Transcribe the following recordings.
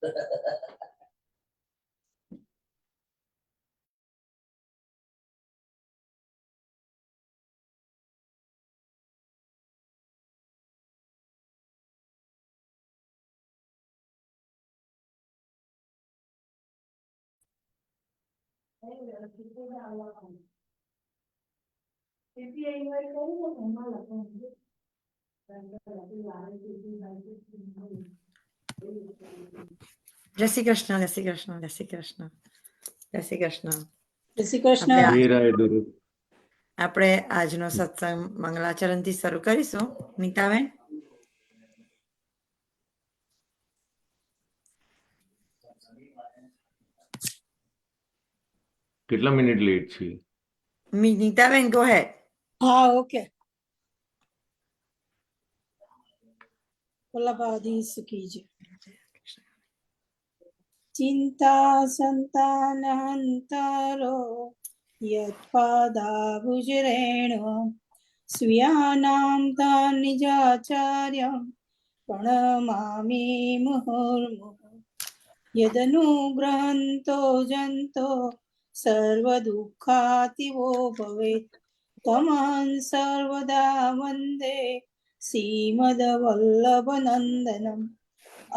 જય શ્રી કૃષ્ણ, જય શ્રી કૃષ્ણ, જય શ્રી કૃષ્ણ, જય શ્રી કૃષ્ણ, જય શ્રી કૃષ્ણ. આપણે આજનો સત્સંગ મંગલાચરણથી શરૂ કરીશું. નીતાબેન, કેટલા મિનિટ લેટ છે? નીતાબેન, ગો હેડ. હા, ઓકે. વલ્લભાધીશ કી જય. ચિંતા સંતાનહંતરો યત્પાદાભુજરેણ સ્વીયાનામ તાનિજાચાર્યં પ્ರಣમામિ મુહુર્મુહુઃ યદનુગ્રહંતો જંતો સર્વદુઃખાતિવો ભવેત તમહં સર્વદા વંદે શ્રીમદ્વલ્લભનંદનમ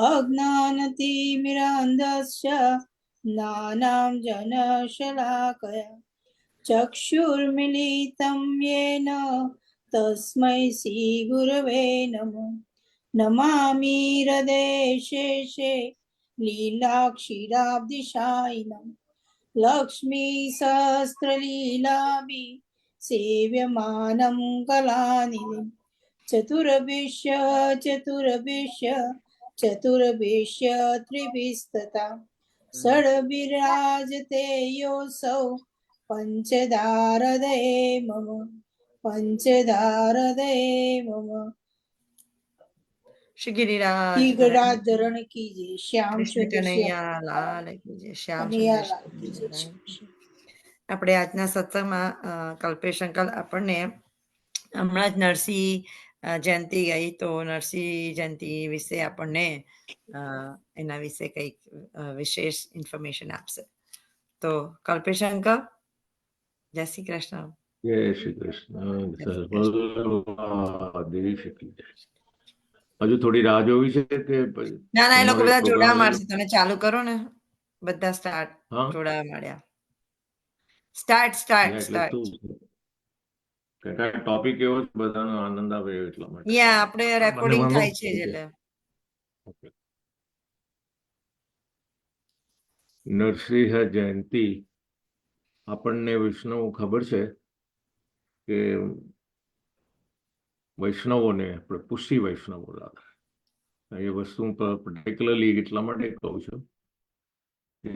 અજ્ઞાનતિમિરાન્ધસ્ય જ્ઞાનાં જનશલાકયા ચક્ષુર્મિલિतं येन તસ્मै શ્રીગુરવે નમઃ નમામિ હૃદયશેષે લીલાક્ષીરાબ્ધિશાયિનम् લક્ષ્મી સહસ્રલીલાભિ સેવ્યમાनं કલાનિધિम् ચતુર્ભિશ્ય ત્રિભિસ્તથા ષડ્વિરાજતે યોऽસૌ પંચધારદયે મમ શ્રી ગિરિરાજ ગિરિરાજ ધરણ કી જય. શ્યામ કૃષ્ણ કનૈયા લાલ કી જય. શ્યામ સુંદર કી જય. આપણે આજના સત્સંગમાં કલ્પેશ અંકલ આપણને હમણાં જ નરસિંહ જયંતિ ગઈ, તો નરસિંહ જયંતિ વિશે આપણને એના વિશે કંઈક વિશેષ ઇન્ફોર્મેશન આપશે. તો કલ્પેશ અંકલ, જય શ્રી કૃષ્ણ. જય શ્રી કૃષ્ણ. હજુ થોડી રાહ જોવી છે કે? ના, એ લોકો બધા જોડાવા માંડશે. તમે ચાલુ કરો ને, બધા સ્ટાર્ટ જોડાવા માંડ્યા. સ્ટાર્ટ. ટોપિક એવો બધાનો આનંદ આવે એટલા માટે. આપણે રેકોર્ડિંગ થાય છે એટલે. નરસિંહ જયંતિ આપણને વિષ્ણુ ખબર છે કે વૈષ્ણવોને આપણે પુષ્ટિ વૈષ્ણવો લાગે. એ વસ્તુ પર્ટિક્યુલરલી એટલા માટે કહું છું કે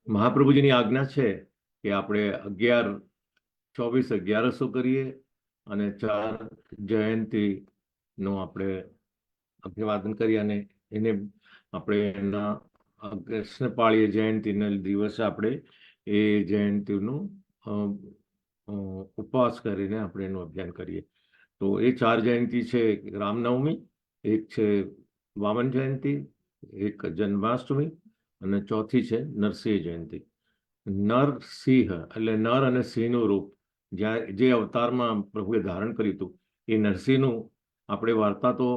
મહાપ્રભુજીની આજ્ઞા છે કે આપણે 24/11 કરીએ અને 4 જયંતિ નું આપણે અભિવાદન કરીએ અને એને આપણે એના કૃષ્ણ પાળીએ જયંતિના દિવસે આપણે એ જયંતિનું ઉપવાસ કરીને આપણે એનું અભિયાન કરીએ. તો એ 4 જયંતિ છે: રામનવમી, એક છે વામન જયંતિ, એક જન્માષ્ટમી અને ચોથી છે નરસિંહ જયંતિ. નરસિંહ એટલે નર અને સિંહનું રૂપ, જે અવતારમાં પ્રભુએ ધારણ કર્યું હતું એ નરસિંહનું આપણે વાર્તા તો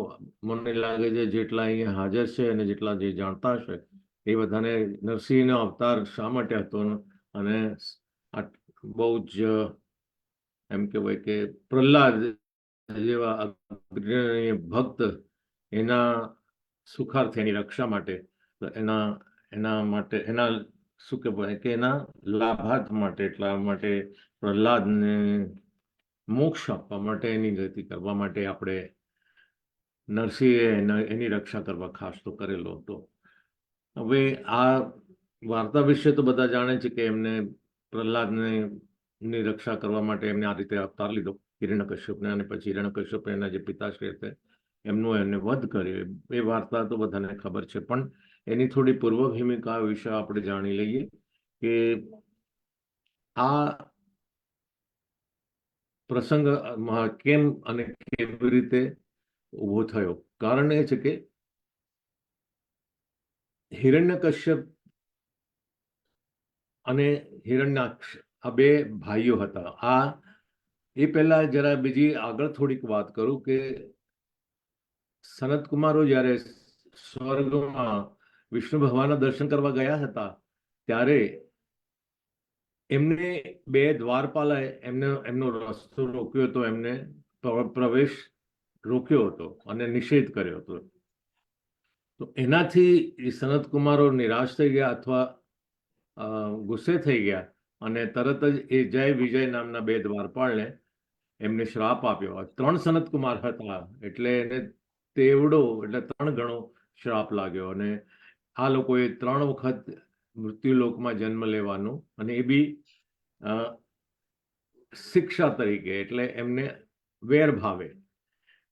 મને લાગે છે જેટલા અહીંયા હાજર છે અને જેટલા જે જાણતા હશે એ બધાને નરસિંહનો અવતાર શા માટે હતો અને બહુ જ એમ કહેવાય કે પ્રહલાદ જેવા અગ્રણીય ભક્ત એના સુખાર્થ, એની રક્ષા માટે, એના શું કહેવાય કે એના લાભાર્થ માટે, એટલા માટે પ્રહલાદને મોક્ષ આપવા માટે, એની ગતિ કરવા માટે આપણે નરસિંહે એની રક્ષા કરવા ખાસ તો કરેલો હતો. હવે આ વાર્તા વિશે તો બધા જાણે છે કે એમને પ્રહલાદને ની રક્ષા કરવા માટે એમને આ રીતે અવતાર લીધો હિરણ્યકશ્યપને, અને પછી હિરણ્યકશ્યપ એના જે પિતાશ્રી હતા એમનો એને વધ કર્યો. એ વાર્તા તો બધાને ખબર છે, પણ એની થોડી પૂર્વ ભૂમિકા વિશે આપણે જાણી લઈએ કે આ પ્રસંગ કેમ અને કેવી રીતે ઉભો થયો. કારણ એ છે કે હિરણ્યકશ્યપ અને હિરણ્યાક્ષ આ બે ભાઈઓ હતા. એ પહેલા જરા બીજી આગળ થોડીક વાત કરું કે સનત કુમારો જ્યારે સ્વર્ગમાં વિષ્ણુ ભગવાનના દર્શન કરવા ગયા હતા ત્યારે એમને બે દ્વારપાલાએ એમનો રસ્તો રોક્યો હતો, એમને પ્રવેશ રોક્યો હતો અને નિષેધ કર્યો હતો. તો એનાથી સનત કુમારો નિરાશ થઈ ગયા અથવા ગુસ્સે થઈ ગયા અને તરત જ એ જય વિજય નામના બે દ્વારપાળને એમને શ્રાપ આપ્યો. 3 સનત કુમાર હતા એટલે એને તેવડો એટલે 3 ગણો શ્રાપ લાગ્યો અને આ લોકોએ 3 વખત મૃત્યુલોકમાં જન્મ લેવાનું અને એ બી શિક્ષા તરીકે, એટલે એમને વેર ભાવે.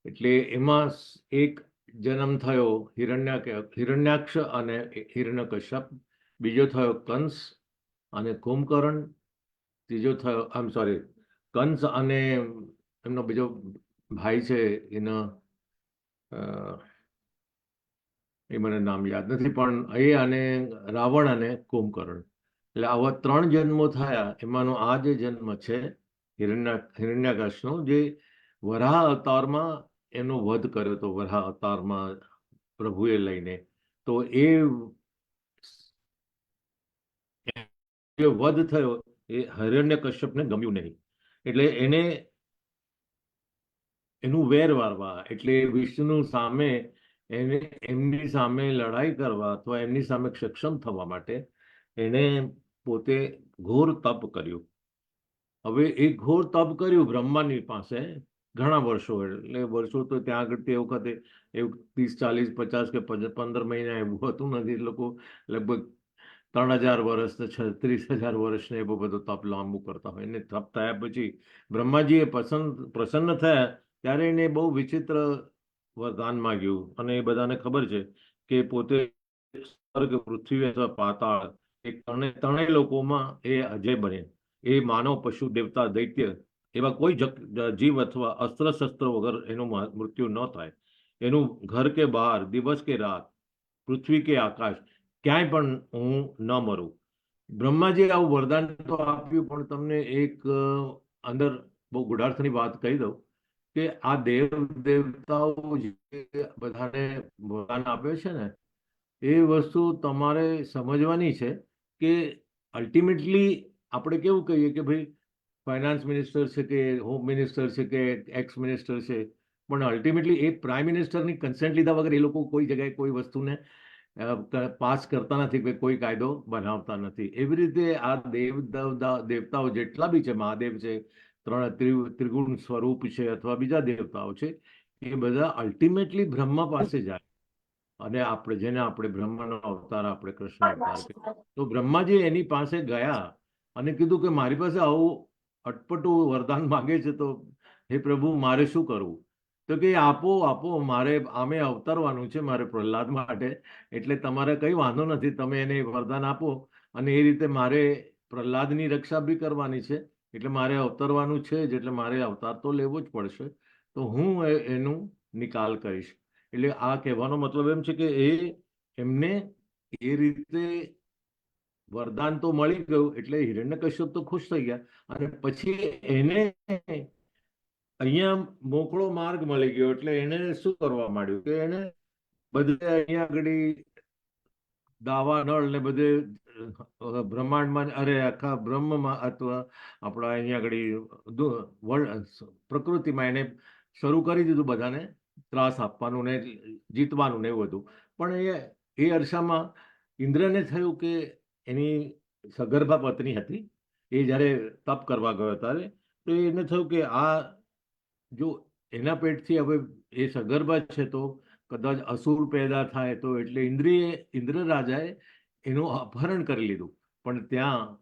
એટલે એમાં એક જન્મ થયો હિરણ્યાક્ષ અને હિરણ્યકશ્યપ, બીજો થયો કંસ અને કુંભકર્ણ, ત્રીજો થયો કંસ અને એમનો બીજો ભાઈ છે એનો એ મને નામ યાદ નથી, પણ એ અને રાવણ અને કુંભકર્ણ. એટલે આવા 3 જન્મો થયા. એમાંનો આ જે જન્મ છે હિરણ્યાકશનો, જે વરાહ અવતારમાં એનો વધ કર્યો હતો, વરાહ અવતારમાં પ્રભુએ લઈને. તો એ જે વધ થયો એ હિરણ્યકશ્યપને ગમ્યું નહીં, એટલે એને એનું વેર વારવા, એટલે વિષ્ણુ સામે એમની સામે લડાઈ કરવા અથવા એમની સામે સક્ષમ થવા માટે એને પોતે ઘોર તપ કર્યું. હવે એ ઘોર તપ કર્યું બ્રહ્માની પાસે ઘણા વર્ષો, એટલે વર્ષો તો ત્યાં આગળ તે વખતે એવું 30, 40, 50 કે 15 મહિના એવું હતું નથી. એ લોકો લગભગ 3000 વર્ષ, 36,000 વર્ષને એવો બધો તપ લાંબુ કરતા હોય. એને તપ થયા પછી બ્રહ્માજીએ પ્રસન્ન થયા ત્યારે એને બહુ વિચિત્ર વરદાન માંગ્યું અને એ બધાને ખબર છે કે પોતે સ્વર્ગ, પૃથ્વી અથવા પાતાળ એ ત્રણેય લોકોમાં એ અજય બને. એ માનવ, પશુ, દેવતા, દૈત્ય એવા કોઈ જીવ અથવા અસ્ત્ર શસ્ત્ર વગર એનું મૃત્યુ ન થાય. એનું ઘર કે બહાર, દિવસ કે રાત, પૃથ્વી કે આકાશ, ક્યાંય પણ હું ન મરું. બ્રહ્માજીએ આવું વરદાન તો આપ્યું, પણ તમને એક અંદર બહુ ગુઢાર્થની વાત કહી દઉં કે આ દેવતાઓ જે બધાને વરદાન આપે છે ને, એ વસ્તુ તમારે સમજવાની છે કે અલ્ટિમેટલી આપણે કેવું કહીએ કે ભાઈ ફાઇનાન્સ મિનિસ્ટર છે કે હોમ મિનિસ્ટર છે કે એક્સ મિનિસ્ટર છે, પણ અલ્ટિમેટલી એ પ્રાઇમ મિનિસ્ટરની કન્સેન્ટ લીધા વગર એ લોકો કોઈ જગ્યાએ કોઈ વસ્તુને પાસ કરતા નથી, કે કોઈ કાયદો બનાવતા નથી. એવી રીતે આ દેવતાઓ જેટલા બી છે, મહાદેવ છે, ત્રિગુણ સ્વરૂપ છે અથવા બીજા દેવતાઓ છે, એ બધા અલ્ટિમેટલી બ્રહ્મા પાસે જાય. અને જેને આપણે બ્રહ્માનો અવતાર, આપણે કૃષ્ણ અવતાર કહીએ. તો બ્રહ્માજી એની પાસે ગયા અને કીધું કે મારી પાસે આવું અટપટું વરદાન માંગે છે, તો હે પ્રભુ મારે શું કરવું? તો કે આપો, મારે આમે અવતરવાનું છે મારે પ્રહલાદ માટે, એટલે તમારે કઈ વાંધો નથી, તમે એને વરદાન આપો અને એ રીતે મારે પ્રહલાદની રક્ષા બી કરવાની છે, એટલે મારે અવતરવાનું છે જ, એટલે મારે અવતાર તો લેવો જ પડશે. તો હું એનું નિકાલ કરીશ. એટલે આ કહેવાનો મતલબ એમ છે કે એમને એ રીતે વરદાન તો મળી ગયું, એટલે હિરણ્યકશ્યપ તો ખુશ થઈ ગયા. અને પછી એને અહીંયા મોકળો માર્ગ મળી ગયો, એટલે એને શું કરવા માંડ્યું કે એને બધે અહીંયા આગળ દાવા નળ ને બધે બ્રહ્માંડમાં, આખા બ્રહ્મમાં અથવા આપણા અહીંયા આગળ પ્રકૃતિમાં એને શરૂ કરી દીધું બધાને ત્રાસ આપવાનું ને જીતવાનું ને એવું બધું. પણ એ અરસામાં ઇન્દ્રને થયું કે એની સગર્ભા પત્ની હતી, એ જ્યારે તપ કરવા ગયો ત્યારે, તો એને થયું કે આ જો એના પેટથી હવે એ સગર્ભા છે તો કદાચ અસુર પેદા થાય, તો એટલે ઇન્દ્ર રાજાએ એનું અપહરણ કરી લીધું. પણ ત્યાં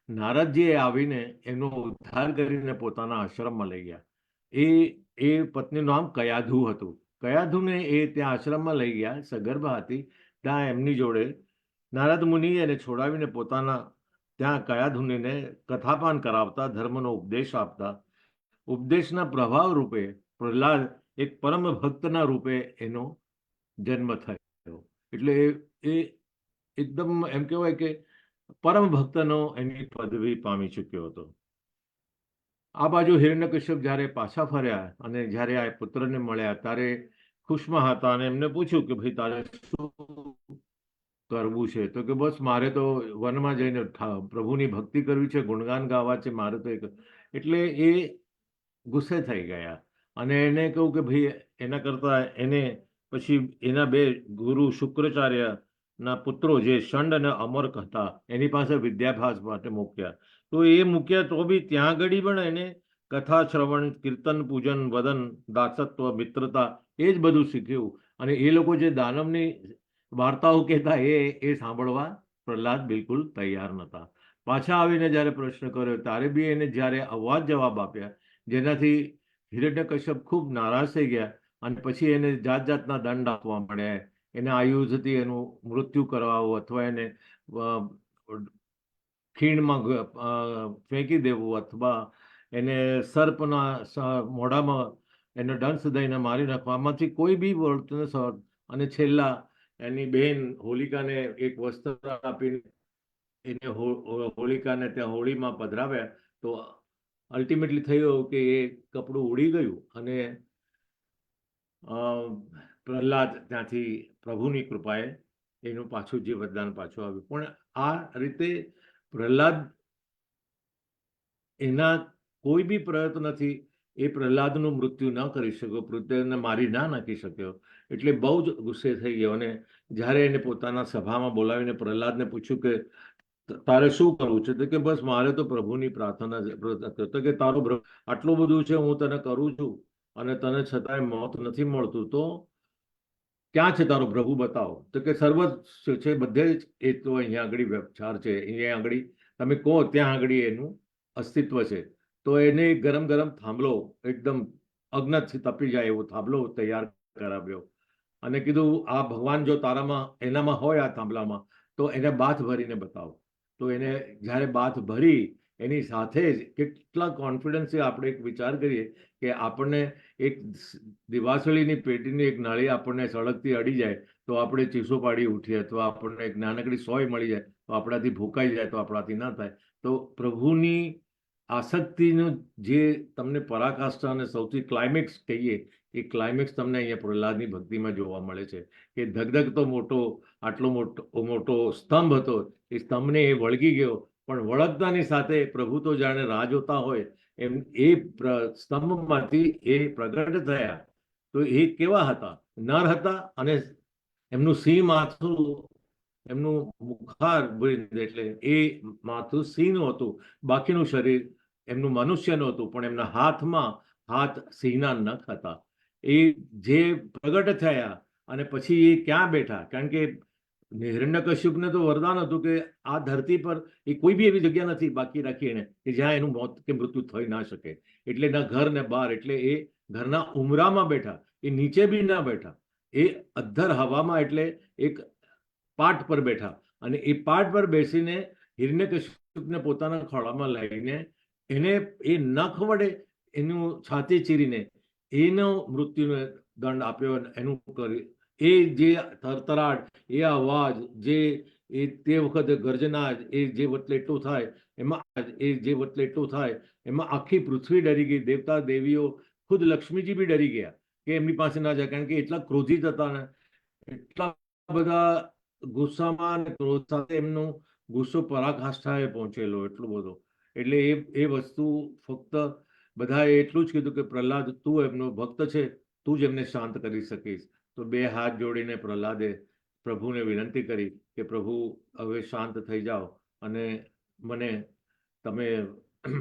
નારદજીએ આવીને એનો ઉદ્ધાર કરીને પોતાના આશ્રમમાં લઈ ગયા. એ પત્નીનું નામ કયાધુ હતું. કયાધુને એ ત્યાં આશ્રમમાં લઈ ગયા, સગર્ભા હતી, ત્યાં એમની જોડે નારદ મુનિ એને છોડાવીને પોતાના ત્યાં કયાધુનીને કથાપાન કરાવતા, ધર્મનો ઉપદેશ આપતા. ઉપદેશના પ્રભાવ રૂપે પ્રહલાદ એક પરમ ભક્તના રૂપે એનો જન્મ થયો. એટલે એ એકદમ એમ કહેવાય કે પરમ ભક્તનો એની પદવી પામી ચૂક્યો હતો. આ બાજુ હિરણ્યકશ્યપ જ્યારે પાછા ફર્યા અને જ્યારે આ પુત્રને મળ્યા ત્યારે ખુશમાં હતા અને એમને પૂછ્યું કે ભાઈ તારે શું કરવું છે? તો કે બસ મારે તો વનમાં જઈને પ્રભુની ભક્તિ કરવી છે, ગુણગાન ગાવા છે, મારે તો એટલે એ ગુસ્સે થઈ ગયા અને એને કહ્યું કે ભાઈ એના કરતા એને પછી એના બે ગુરુ શુક્રાચાર્ય ના પુત્રો જે શંડ અને અમર્ક હતા એની પાસે વિદ્યાભ્યાસ માટે મૂક્યા. તો એ મૂક્યા તો બી ત્યાં આગળ પણ એને કથા શ્રવણ, કીર્તન, પૂજન, વદન, દાસત્વ, મિત્રતા એ જ બધું શીખ્યું. અને એ લોકો જે દાનવની વાર્તાઓ કહેતા એ સાંભળવા પ્રહલાદ બિલકુલ તૈયાર નહોતા. પાછા આવીને જ્યારે પ્રશ્ન કર્યો ત્યારે બી એને જ્યારે અવાજ જવાબ આપ્યા જેનાથી હિરણ્યકશ્યપ ખૂબ નારાજ થઈ ગયા અને પછી એને જાત જાતના દંડ આપવા મળ્યા. એને આયુધથી એનું મૃત્યુ કરાવવું અથવા એને ખીણમાં ફેંકી દેવું અથવા એને સર્પના મોઢામાં એને દંશ દઈને મારી નાખવા, આમાંથી કોઈ બી વર્તન. અને છેલ્લા એની બહેન હોલિકાને એક વસ્ત્ર આપીને એને હોલિકાને ત્યાં હોળીમાં પધરાવ્યા. તો અલ્ટિમેટલી થયું કે એ કપડું ઉડી ગયું અને પ્રહલાદ ત્યાંથી પ્રભુની કૃપાએ એનું પાછું જીવતદાન પાછું આવ્યું. પણ આ રીતે પ્રહલાદ એના કોઈ બી પ્રયત્નથી એ પ્રહલાદનું મૃત્યુ ન કરી શક્યો, પૃથ્વીને મારી ના નાખી શક્યો. એટલે બહુ જ ગુસ્સે થઈ ગયો અને જ્યારે એને પોતાના સભામાં બોલાવીને પ્રહલાદને પૂછ્યું કે તારે શું કરવું છે? તો કે બસ મારે તો પ્રભુની પ્રાર્થના છે. તો કે તારો આટલું બધું છે હું તને કરું છું અને તને છતાંય મોત નથી મળતું, તો ક્યાં છે તારો પ્રભુ બતાવો. તો કે સર્વ છે બધે જ એ તો અહીંયા આગળ વ્યવચાર છે, અહીંયા આગળ તમે કહો ત્યાં આગળ એનું અસ્તિત્વ છે. તો એને ગરમ ગરમ થાંભલો એકદમ અગ્નિથી તપી જાય એવો થાંભલો તૈયાર કરાવ્યો અને કીધું આ ભગવાન જો તારામાં એનામાં હોય આ થાંભલામાં તો એને બાથ ભરીને બતાવો. તો એને જ્યારે બાથ ભરી એની સાથે જ કેટલા કોન્ફિડન્સથી આપણે એક વિચાર કરીએ કે આપણને એક દિવાસળીની પેટીની એક નળી આપણને સળગતી અડી જાય તો આપણે ચીસો પાડી ઉઠીએ, અથવા આપણને એક નાનકડી સોય મળી જાય તો આપણાથી ભૂકાઈ જાય તો આપણાથી ના થાય. તો પ્રભુની આસક્તિનું જે તમને પરાકાષ્ઠા અને સૌથી ક્લાઇમેક્સ કહીએ એ ક્લાઇમેક્સ તમને અહીંયા પ્રહલાદની ભક્તિમાં જોવા મળે છે કે ધગધગતો મોટો આટલો મોટો સ્તંભ હતો, એ સ્તંભને એ વળગી ગયો, પણ વળગતાની સાથે પ્રભુ તો જાણે રાહ જોતા હોય એમ એ સ્તંભમાંથી એ પ્રગટ થયા. તો એ કેવા હતા? નર હતા અને એમનું સિંહ માથું, એમનું મુખાર એટલે એ માથું સિંહનું હતું, બાકીનું શરીર એમનું મનુષ્યનું હતું, પણ એમના હાથમાં હાથ સિંહના નખ હતા. એ જે પ્રગટ થયા અને પછી એ ક્યાં બેઠા? કારણ કે હિરણ્યકશ્યપને તો વરદાન હતું કે આ ધરતી પર એ કોઈ બી એવી જગ્યા નથી બાકી રાખી એને કે જ્યાં એનું મોત કે મૃત્યુ થઈ ના શકે. એટલે ના ઘર ને બહાર, એટલે એ ઘરના ઉમરામાં બેઠા, એ નીચે બી ના બેઠા, એ અદ્ધર હવામાં એટલે એક પાટ પર બેઠા અને એ પાટ પર બેસીને હિરણ્યકશ્યપને પોતાના ખોળામાં લઈને એને એ નખ વડે એનું છાતી ચીરીને એનો મૃત્યુનો દંડ આપ્યો. એનું કરી એ જે થરથરાટ, એ અવાજ, જે એ તે વખતે ગર્જના, એ જે વટલે એટલું થાય એમાં આખી પૃથ્વી ડરી ગઈ. દેવતા દેવીઓ, ખુદ લક્ષ્મીજી બી ડરી ગયા કે એમની પાસે ના જાય, કારણ કે એટલા ક્રોધિત હતા ને એટલા બધા ગુસ્સામાં અને ક્રોધ સાથે એમનો ગુસ્સો પરાકાષ્ઠાએ પહોંચેલો એટલો બધો. એટલે એ વસ્તુ ફક્ત બધાએ એટલું જ કીધું કે પ્રહલાદ તું એમનો ભક્ત છે, તું જ એમને શાંત કરી શકીશ. તો બે હાથ જોડીને પ્રહલાદે પ્રભુને વિનંતી કરી કે પ્રભુ હવે શાંત થઈ જાઓ અને મને તમે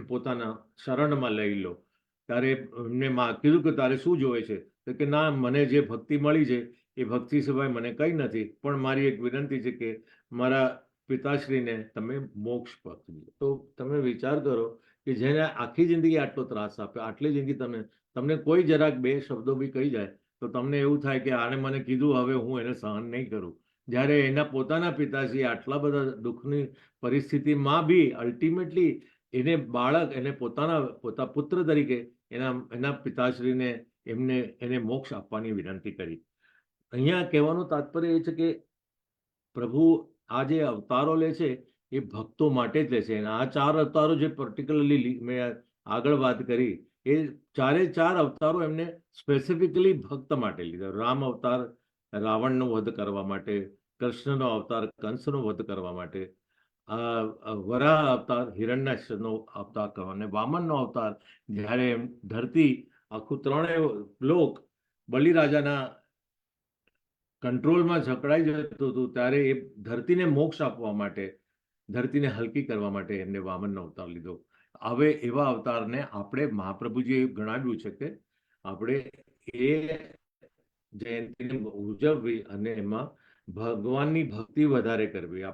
પોતાના શરણમાં લઈ લો. ત્યારે એમને કીધું કે તારે શું જોવે છે? તો કે ના, મને જે ભક્તિ મળી છે એ ભક્તિ સિવાય મને કંઈ નથી, પણ મારી એક વિનંતી છે કે મારા પિતાશ્રીને તમે મોક્ષ આપજો. તો તમે વિચાર કરો કે જેને આખી જિંદગી આટલો ત્રાસ આપ્યો, આટલી જિંદગી તમને કોઈ જરાક બે શબ્દો બી કહી જાય તો તમને એવું થાય કે આને મને કીધું, હવે હું એને સહન નહીં કરું. જ્યારે એના પોતાના પિતાશ્રી આટલા બધા દુઃખની પરિસ્થિતિમાં બી અલ્ટિમેટલી એને બાળક, એને પોતા પુત્ર તરીકે એના પિતાશ્રીને એને મોક્ષ આપવાની વિનંતી કરી. અહીંયા કહેવાનું તાત્પર્ય એ છે કે પ્રભુ આ જે અવતારો લે છે એ ભક્તો માટે જ લે છે. અને આ 4 અવતારો જે પર્ટિક્યુલરલી મેં આગળ વાત કરી, એ ચારે 4 અવતારો એમને સ્પેસિફિકલી ભક્ત માટે લીધા. રામ અવતાર રાવણનો વધ કરવા માટે, કૃષ્ણનો અવતાર કંસનો વધ કરવા માટે, વરાહ અવતાર હિરણ્યાક્ષનો અવતાર કરવા, અને વામનનો અવતાર જ્યારે ધરતી આખું ત્રણેય લોક બલિરાજાના કંટ્રોલમાં જકડાઈ જતું હતું ત્યારે એ ધરતીને મોક્ષ આપવા માટે, ધરતીને હલકી કરવા માટે એમને વામનનો અવતાર લીધો. હવે એવા અવતારને આપણે મહાપ્રભુજીએ ગણાવ્યું છે કે આપણે એ જયંતિને ઉજવવી અને એમાં ભગવાનની ભક્તિ વધારે કરવી.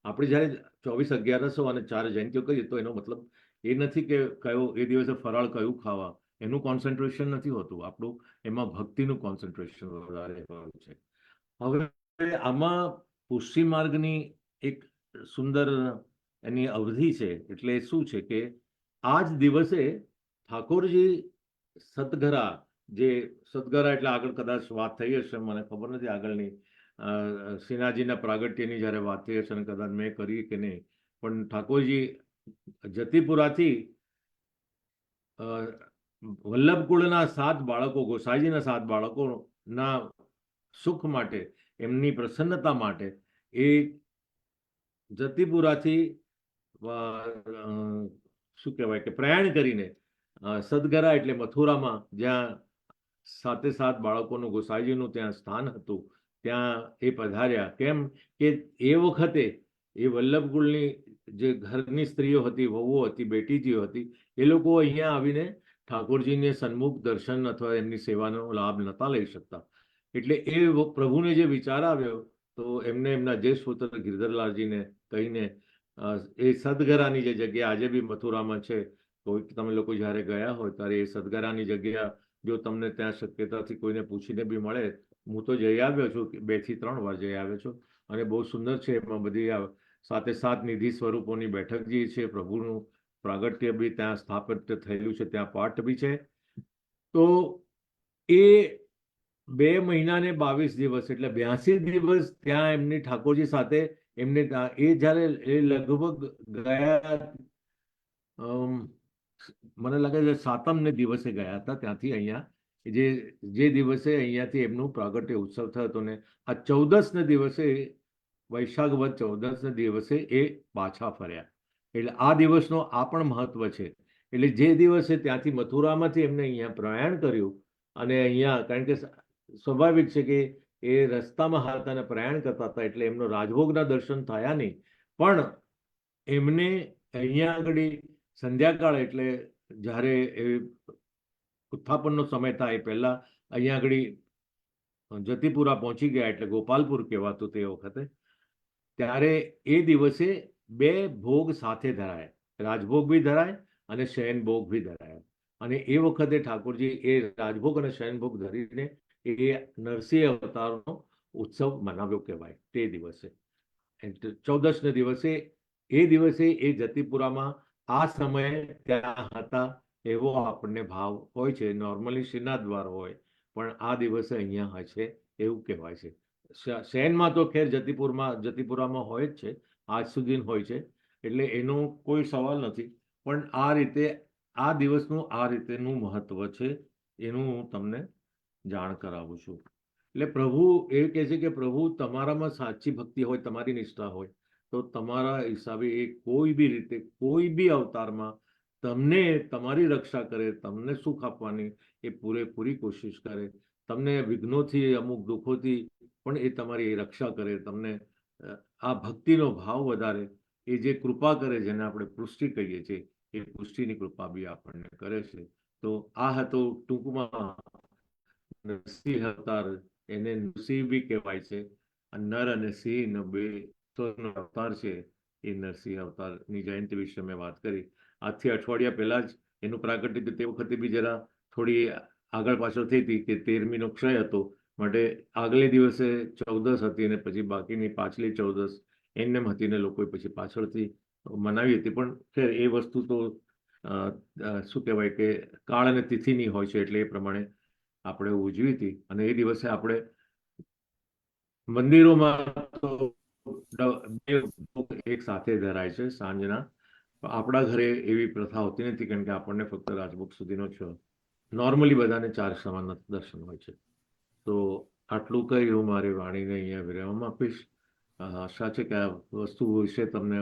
આપણે જ્યારે 24/11 અને 4 જયંતિઓ કરીએ તો એનો મતલબ એ નથી કે કયો એ દિવસે ફરાળ કયું ખાવા, એનું કોન્સન્ટ્રેશન નથી હોતું. આપણું એમાં ભક્તિનું કોન્સન્ટ્રેશન વધારે હોય છે. હવે આમાં પુષ્ટિ માર્ગની એક સુંદર એની અવધિ છે. એટલે શું છે કે આ જ દિવસે ઠાકોરજી સદગરા, જે સદગરા એટલે આગળ કદાચ વાત થઈ હશે, મને ખબર નથી આગળની, શ્રીનાથજીના પ્રાગટ્યની જ્યારે વાત થઈ હશે, અને કદાચ મેં કરી કે નહીં, પણ ઠાકોરજી જતીપુરાથી વલ્લભકુળના 7 બાળકો, ગોસાઈજીના 7 બાળકોના સુખ માટે, એમની પ્રસન્નતા માટે એ જતીપુરાથી શું કહેવાય કે પ્રયાણ કરીને સદગરા એટલે મથુરામાં, જ્યાં 7 બાળકોનું ગોસાઈજીનું ત્યાં સ્થાન હતું, ત્યાં એ પધાર્યા. કેમ કે એ વખતે એ વલ્લભકુળની જે ઘરની સ્ત્રીઓ હતી, વહુઓ હતી, બેટીજીઓ હતી, એ લોકો અહીંયા આવીને ઠાકોરજીને સન્મુખ દર્શન અથવા એમની સેવાનો લાભ નહોતા લઈ શકતા. એટલે એ પ્રભુને જે વિચાર આવ્યો તો એમને એમના જ્યેષ્ઠ પુત્ર ગિરધરલાલજીને કહીને એ સદગરાની જે જગ્યા આજે બી મથુરામાં છે, તો તમે લોકો જ્યારે ગયા હોય ત્યારે એ સદગરાની જગ્યા જો તમને ત્યાં શક્યતાથી કોઈને પૂછીને બી મળે, હું તો જઈ આવ્યો છું, 2 થી 3 વાર જઈ આવ્યો છું, અને બહુ સુંદર છે. એમાં બધી 7 નિધિ સ્વરૂપોની બેઠક જે છે, પ્રભુનું પ્રાગટ્ય બી ત્યાં સ્થાપિત થયેલું છે, ત્યાં પાઠ બી છે. તો એ 2 મહિના ને 22 દિવસ એટલે 82 દિવસ ત્યાં એમની ઠાકોરજી સાથે એમને એ જ્યારે એ લગભગ ગયા, મને લાગે છે 7મ દિવસે ગયા હતા ત્યાંથી અહીંયા, જે દિવસે અહીંયાથી એમનું પ્રાગટ્ય ઉત્સવ થયો હતો. ને આ 14ને દિવસે, વૈશાખ વદ 14ને દિવસે એ પાછા ફર્યા. એટલે આ દિવસનો આ પણ મહત્વ છે. એટલે જે દિવસે ત્યાંથી મથુરામાંથી એમને અહીંયા પ્રયાણ કર્યું, અને અહીંયા કારણ કે સ્વાભાવિક છે કે એ રસ્તામાં હાલતા અને પ્રયાણ કરતા હતા, એટલે એમનો રાજભોગના દર્શન થયા નહીં. પણ એમને અહીંયા આગળ સંધ્યાકાળ એટલે જ્યારે એ ઉત્થાપનનો સમય થાય પહેલા અહીંયા આગળ જતીપુરા પહોંચી ગયા, એટલે ગોપાલપુર કહેવાતું તે વખતે, ત્યારે એ દિવસે 2 ભોગ સાથે ધરાય, રાજભોગ બી ધરાય અને શયનભોગ બી ધરાય. અને એ વખતે ઠાકોરજી એ રાજભોગ અને શયનભોગ ધરીને એ નરસિંહ અવતારનો ઉત્સવ મનાવ્યો કહેવાય તે દિવસે. 14ને દિવસે એ જતીપુરામાં આ સમયે ત્યાં હતા એવો આપણને ભાવ હોય છે. નોર્મલી શ્રીનાથ દ્વાર હોય, પણ આ દિવસે અહીંયા હોય છે એવું કહેવાય છે. શયનમાં તો ખેર જતીપુરામાં હોય જ છે, આજ સુધી હોય છે, એટલે એનો કોઈ સવાલ નથી. પણ આ રીતે આ દિવસનું આ રીતેનું મહત્વ છે, એનું હું તમને જાણ કરાવું છું. એટલે પ્રભુ એ કહે છે કે પ્રભુ તમારામાં સાચી ભક્તિ હોય, તમારી નિષ્ઠા હોય, તો તમારા હિસાબે એ કોઈ બી રીતે, કોઈ બી અવતારમાં તમને તમારી રક્ષા કરે, તમને સુખ આપવાની એ પૂરેપૂરી કોશિશ કરે, તમને વિઘ્નોથી, અમુક દુઃખોથી પણ એ તમારી રક્ષા કરે, તમને આ ભક્તિનો ભાવ વધારે, એ જે કૃપા કરે, જેને આપણે પુષ્ટિ કહીએ છીએ, એ પુષ્ટિની કૃપા બી આપણને કરે છે. તો આ હતો ટૂંકમાં નરસિંહ અવતાર. એને નૃસિંહ બી કહેવાય છે. નર અને સિંહ બે અવતાર છે. એ નરસિંહ અવતારની જયંતિ વિશે મેં વાત કરી. આજથી અઠવાડિયા પહેલા જ એનું પ્રાગટ્ય, તે વખતે બી જરા થોડી આગળ પાછળ થઈ હતી કે 13મીનો ક્ષય હતો, માટે આગલે દિવસે 14 હતી અને પછી બાકીની પાછલી 14 એમનેમ હતી ને લોકોએ પછી પાછળથી મનાવી હતી. પણ ખેર એ વસ્તુ તો શું કહેવાય કે કાળ અને તિથિની હોય છે, એટલે એ પ્રમાણે આપણે ઉજવી હતી. અને એ દિવસે આપણે મંદિરોમાં તો બે ભોગ એક સાથે ધરાય છે સાંજના. આપણા ઘરે એવી પ્રથા હોતી નથી, કારણ કે આપણને ફક્ત રાજભોગ સુધીનો જ નોર્મલી બધાને 4 સમાન દર્શન હોય છે. તો આટલું કહી હું મારી વાણીને અહીંયા વિરામ આપીશ. આશા છે કે આ વસ્તુ વિશે તમને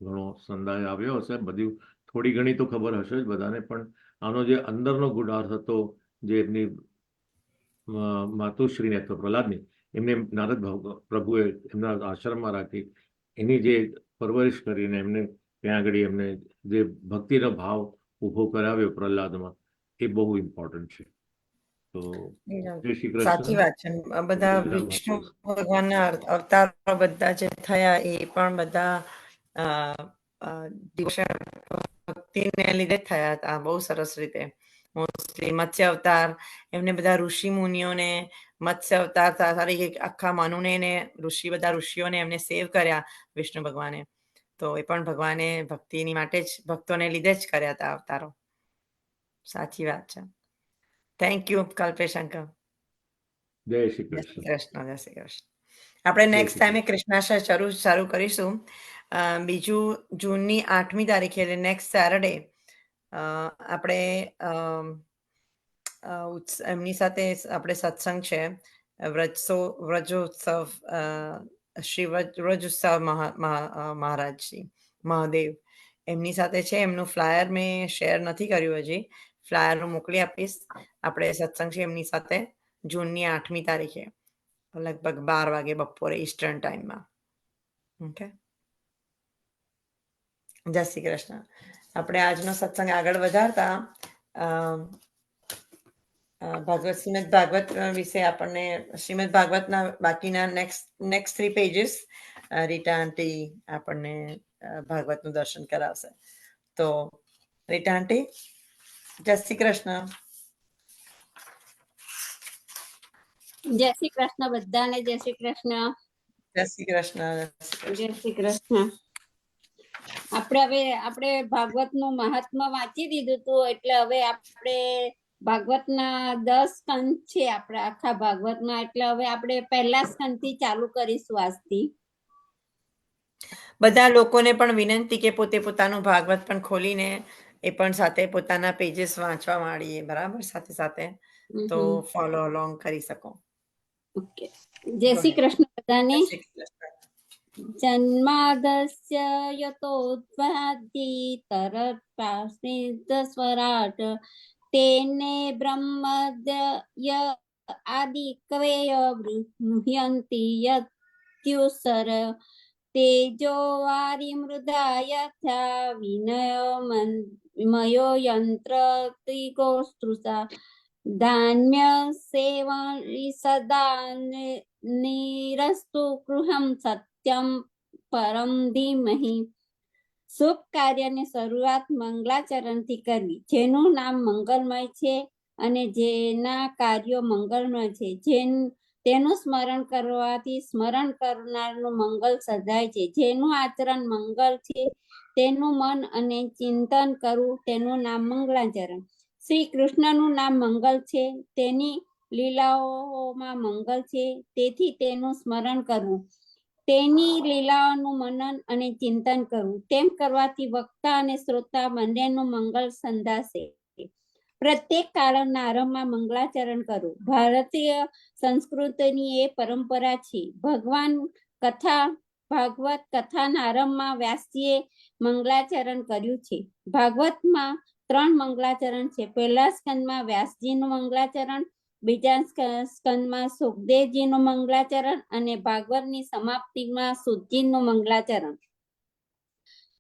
ઘણો સંદાય આવ્યો હશે. બધી થોડી ઘણી તો ખબર હશે જ બધાને, પણ આનો જે અંદરનો ગુડાર્થ હતો, જે એમની માતુશ્રીને અથવા પ્રહલાદની એમને નારદ પ્રભુએ એમના આશ્રમમાં રાખી, એની જે પરવરિશ કરીને એમને ત્યાં આગળ એમને જે ભક્તિનો ભાવ ઊભો કરાવ્યો પ્રહલાદમાં, એ બહુ ઇમ્પોર્ટન્ટ છે. તો જય શ્રી કૃષ્ણ. સાચી વાત છે. બધા વિષ્ણુ ભગવાનના અવતારો બધા જે થયા એ પણ બધા ભક્તિને લીધે થયા હતા, બહુ સરસ રીતે. મોસ્ટલી મત્સ્ય અવતાર, એમને બધા ઋષિ મુનિઓને મત્સ્ય અવતાર તરીકે આખા મનુને ઋષિ બધા ઋષિઓને એમને સેવ કર્યા વિષ્ણુ ભગવાને. તો એ પણ ભગવાને ભક્તિની માટે જ, ભક્તોને લીધે જ કર્યા હતા અવતારો. સાચી વાત છે. Thank you Kalpesh uncle. જય શ્રી જય શ્રી કૃષ્ણ. કૃષ્ણ. જય શ્રી કૃષ્ણ. આપણે જય નેક્સ્ટ શ્રી ટાઈમે કૃષ્ણાષ્ટક શરૂ કરીશું. 2 જૂનની 8મી તારીખે, એટલે નેક્સ્ટ સેટરડે આપણે એમની સાથે આપણે સત્સંગ છે. વ્રજોત્સવ, શ્રી વ્રજોત્સવ મહારાજજી મહાદેવ એમની સાથે છે. એમનું ફ્લાયર મેં શેર નથી કર્યું હજી. ફ્લાયર હું મોકલી આપીશ. આપણે સત્સંગ છે એમની સાથે જૂનની 8મી તારીખે લગભગ 12 વાગે બપોરે ઈસ્ટર્ન ટાઈમમાં. ઓકે, જય શ્રી કૃષ્ણ. આપણે આજનો સત્સંગ આગળ વધારતા શ્રીમદ ભાગવત વિશે આપણને શ્રીમદ ભાગવતના બાકીના નેક્સ્ટ 3 પેજીસ રીટા આંટી આપણને ભાગવતનું દર્શન કરાવશે. તો રીટા આંટી, જય શ્રી કૃષ્ણ. જય શ્રી કૃષ્ણ બધાને. જય શ્રી કૃષ્ણ. જય શ્રી કૃષ્ણ. જય શ્રી કૃષ્ણ. આપણે ભાગવતનું મહાત્મ્ય વાંચી દીધું હતું, એટલે હવે આપણે ભાગવતના 10 સ્કંદ છે આપણા આખા ભાગવતમાં, એટલે હવે આપણે પહેલા સ્કંદથી ચાલુ કરીશું આજથી. બધા લોકોને પણ વિનંતી કે પોતે પોતાનું ભાગવત પણ ખોલીને એ પણ સાથે પોતાના પેજીસ વાંચવા માંડીએ, બરાબર, સાથે સાથે, તો ફોલો અલોંગ કરી શકો. ઓકે, જય શ્રી કૃષ્ણ બધાને. જય શ્રી કૃષ્ણ. જન્માદસ્ય યતોદ્વાદ્ધિ તરત્પ્રાસ્મિત સ્વરાટ તેને બ્રહ્મદ્ય આદિ કવેય મુહ્યંતિ યત્યુસર તેજો વારી મૃદા યથા વિનયો યંત્ર ત્રિગોસ્તૃષા ધાન્ય સેવરી સદા નિરસ્તુ ગૃહમ સત્યમ પરમ ધીમહિ. શુભ કાર્યની શરૂઆત મંગલાચરણથી કરવી. જેનું નામ મંગલમય છે અને જેના કાર્યો મંગલમય છે, તેનું સ્મરણ કરવાથી સ્મરણ કરનારનું મંગલ સધાય છે. જેનું આચરણ મંગલ છે તેનું મન અને ચિંતન કરવું, તેનું નામ મંગલાચરણ. શ્રી કૃષ્ણનું નામ મંગલ છે, તેની લીલાઓમાં મંગલ છે, તેથી તેનું સ્મરણ કરવું, તેની લીલાઓનું મનન અને ચિંતન કરવું. તેમ કરવાથી વક્તા અને શ્રોતા બંનેનું મંગલ સંધાશે. પ્રત્યેક કાળના આરંભમાં મંગલાચરણ કરવું ભારતીય સંસ્કૃતિની એ પરંપરા છે. ભાગવત કથાના આરંભમાં વ્યાસજીએ મંગલાચરણ કર્યું છે. ભાગવતમાં 3 મંગલાચરણ છે. પહેલા સ્કંદમાં વ્યાસજીનું મંગલાચરણ, બીજા સ્કંદમાં સુખદેવજીનું મંગલાચરણ અને ભાગવતની સમાપ્તિમાં સુતજીનું મંગલાચરણ.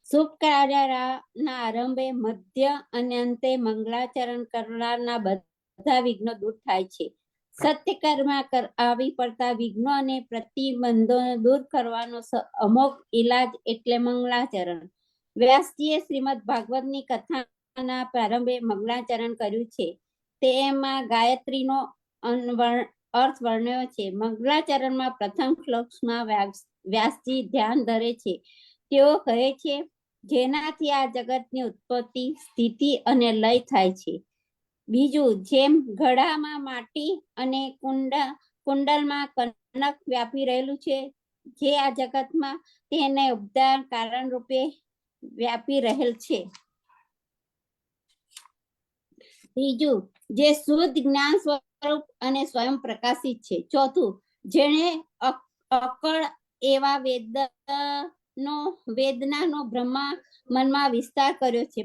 શુભ કાર્યના આરંભે, મધ્ય અને અંતે મંગલાચરણ કરનારના બધા વિઘ્નો દૂર થાય છે. સત્યકર્મમાં આવી પડતા વિઘ્નો અને પ્રતિબંધોને દૂર કરવાનો અમોઘ ઈલાજ એટલે મંગલાચરણ. વ્યાસજીએ શ્રીમદ ભાગવતની કથાના પ્રારંભે મંગલાચરણ કર્યું છે. તેમાં ગાયત્રીનો અર્થ વર્ણ્યો છે. મંગલાચરણમાં પ્રથમ શ્લોકમાં વ્યાસજી ધ્યાન ધરે છે. તેઓ કહે છે, જેનાથી આ જગતની ઉત્પત્તિ, સ્થિતિ અને લય થાય છે. બીજું, જેમ ઘડામાં માટી અને કુંડલમાં કનક વ્યાપી રહેલું છે, જે આ જગતમાં તેને ઉપદાન કારણ રૂપે વ્યાપી રહેલ છે. ત્રીજું, જે શુદ્ધ જ્ઞાન સ્વરૂપ અને સ્વયં પ્રકાશિત છે. ચોથું, જેણે અકળ એવા વેદનાનો બ્રહ્મા મનમાં વિસ્તાર કર્યો છે.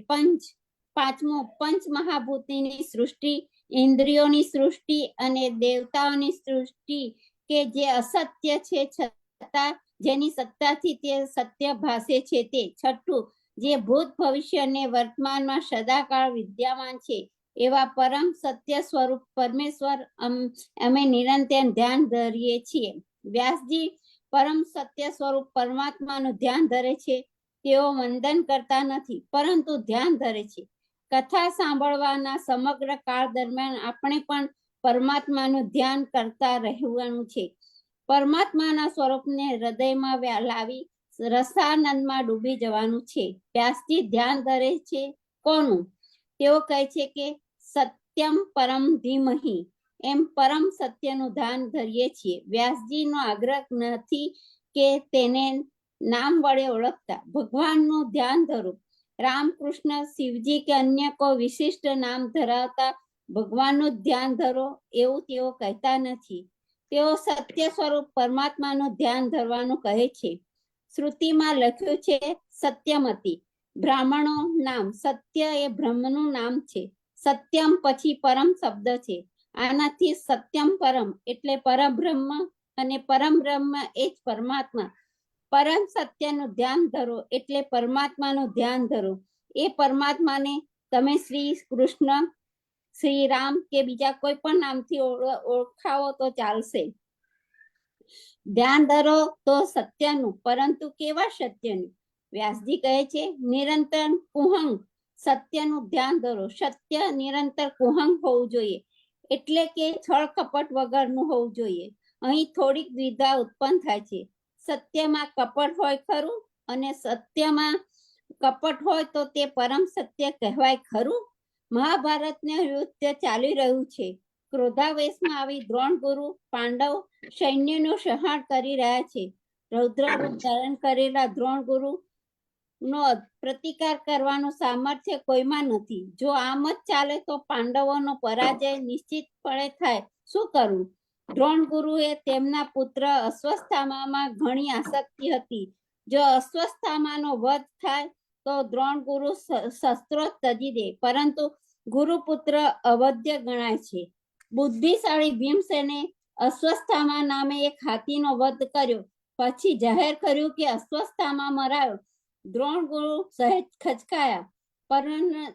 પાંચમું, પંચ મહાભૂતિની સૃષ્ટિ, ઇન્દ્રિયોની સૃષ્ટિ અને દેવતાઓની સૃષ્ટિ કે જે અસત્ય છે છતાં જેની સત્તાથી તે સત્ય ભાસે છે તે. છઠ્ઠું, જે ભૂત ભવિષ્ય અને વર્તમાનમાં સદાકાળ વિદ્યમાન છે એવા પરમ સત્ય સ્વરૂપ પરમેશ્વર અમે નિરંતર ધ્યાન ધરીએ છીએ. વ્યાસજી પરમ સત્ય સ્વરૂપ પરમાત્માનું ધ્યાન ધરે છે. તેઓ વંદન કરતા નથી પરંતુ ધ્યાન ધરે છે. કથા સાંભળવાના સમગ્ર કાળ દરમિયાન આપણે પણ પરમાત્માનું ધ્યાન કરતા રહેવાનું છે. પરમાત્માના સ્વરૂપને હૃદયમાં લાવી રસાનંદમાં ડૂબી જવાનું છે. વ્યાસજી ધ્યાન ધરે છે કોનું? તેઓ કહે છે કે સત્યમ પરમ ધીમહિ, એમ પરમ સત્યનું ધ્યાન ધરીએ છીએ. વ્યાસજીનો આગ્રહ નથી કે તેને નામ વડે ઓળખતા ભગવાનનું ધ્યાન ધરો. રામકૃષ્ણ, શિવજી કે અન્ય કોઈ વિશિષ્ટ નામ ધરાવતા ભગવાનનું ધ્યાન ધરો એવું તેઓ કહેતા નથી. તેઓ સત્ય સ્વરૂપ પરમાત્માનું ધ્યાન ધરવાનું કહે છે. શ્રુતિમાં લખ્યું છે સત્યમતી, બ્રાહ્મણો નામ. સત્ય એ બ્રહ્મનું નામ છે. સત્યમ પછી પરમ શબ્દ છે. આનાથી સત્યમ પરમ એટલે પરબ્રહ્મ અને પરમબ્રહ્મ એ જ પરમાત્મા. પરમ સત્યનું ધ્યાન ધરો એટલે પરમાત્માનું ધ્યાન ધરો. એ પરમાત્માને તમે શ્રી કૃષ્ણ, શ્રી રામ કે બીજા કોઈ પણ નામથી ઓળખાવો તો ચાલશે. ધ્યાન ધરો તો સત્યનું, પરંતુ કેવા સત્યનું? વ્યાસજી કહે છે નિરંતર કુહંગ સત્યનું ધ્યાન ધરો. સત્ય નિરંતર કુહંગ હોવું જોઈએ એટલે કે છળ કપટ વગરનું હોવું જોઈએ. અહીં થોડીક દ્વિધા ઉત્પન્ન થાય છે. સત્યમાં કપટ હોય ખરું અને સત્યમાં કપટ હોય તો તે પરમ સત્ય કહેવાય ખરું? મહાભારતનું યુદ્ધ ચાલી રહ્યું છે. ક્રોધાવેશમાં આવી દ્રોણ ગુરુ પાંડવ સૈન્યનું સંહાર કરી રહ્યા છે. રૌદ્ર રૂપ ધારણ કરેલા દ્રોણ ગુરુ નો પ્રતિકાર કરવાનું સામર્થ્ય કોઈમાં નથી. જો આમ જ ચાલે તો પાંડવોનો પરાજય નિશ્ચિતપણે થાય. શું કરવું? દ્રોણ ગુરુએ તેમના પુત્ર અશ્વત્થામામાં ઘણી આસક્તિ હતી. જો અશ્વત્થામાનો વધ થાય તો દ્રોણ ગુરુ શસ્ત્રો ત્યજી દે, પરંતુ ગુરુપુત્ર અવધ્ય ગણાય છે. બુદ્ધિશાળી ભીમસેને અશ્વત્થામા નામે એક હાથીનો વધ કર્યો. પછી જાહેર કર્યું કે અશ્વત્થામા મરાયો. દ્રોણ ગુરુ સહેજ ખચકાયા,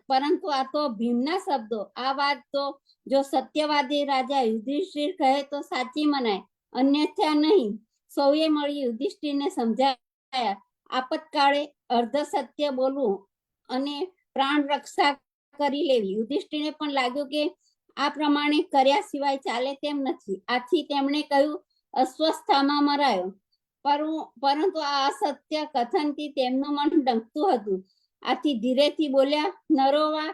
પરંતુ આ તો ભીમના શબ્દો. આ વાત તો જો સત્યવાદી રાજા યુધિષ્ઠિર કહે તો સાચી મનાય, અન્યથા નહીં. સૌએ મળી યુધિષ્ઠિરને સમજાયા. આપતકાળે અર્ધ સત્ય બોલવું અને પ્રાણ રક્ષા કરી લેવી. યુધિષ્ઠિરને પણ લાગ્યું કે આ પ્રમાણે કર્યા સિવાય ચાલે તેમ નથી. આથી તેમણે કહ્યું અશ્વત્થામા મરાયો. પરંતુ આ અસત્ય કથનથી તેમનું મન ડંકતું હતું. આથી ધીરેથી બોલ્યા નરોવા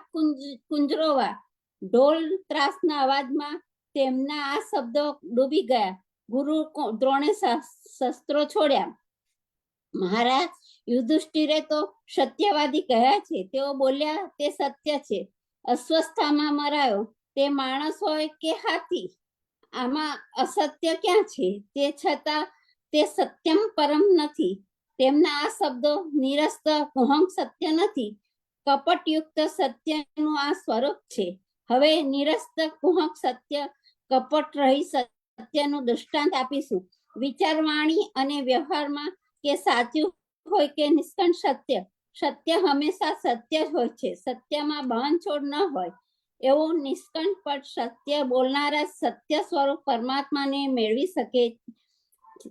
કુંજરોવા. ઢોલ ત્રાસના અવાજમાં તેમના આ શબ્દો ડૂબી ગયા. ગુરુ દ્રોણે શસ્ત્રો છોડ્યા. મહારાજ યુધિષ્ઠિરે તો સત્યવાદી કહ્યા છે. તેઓ બોલ્યા તે સત્ય છે. અશ્વત્થામા મરાયો. તે માણસ હોય કે હાથી, આમાં અસત્ય ક્યાં છે? તે છતાં તે સત્યમ પરમ નથી. તેમના આ શબ્દો નિરસ્ત કુહંગ સત્ય નથી, કપટયુક્ત સત્યનું આ સ્વરૂપ છે. હવે નિરસ્ત કુહંગ સત્ય કપટ રહી સત્યનું દૃષ્ટાંત આપીશું. વિચારવાણી અને વ્યવહારમાં કે સાચું હોય કે નિષ્કંઠ સત્ય, સત્ય હંમેશા સત્ય જ હોય છે. સત્યમાં બાંધછોડ ન હોય. એવું નિષ્કંઠ પણ સત્ય બોલનારા સત્ય સ્વરૂપ પરમાત્માને મેળવી શકે.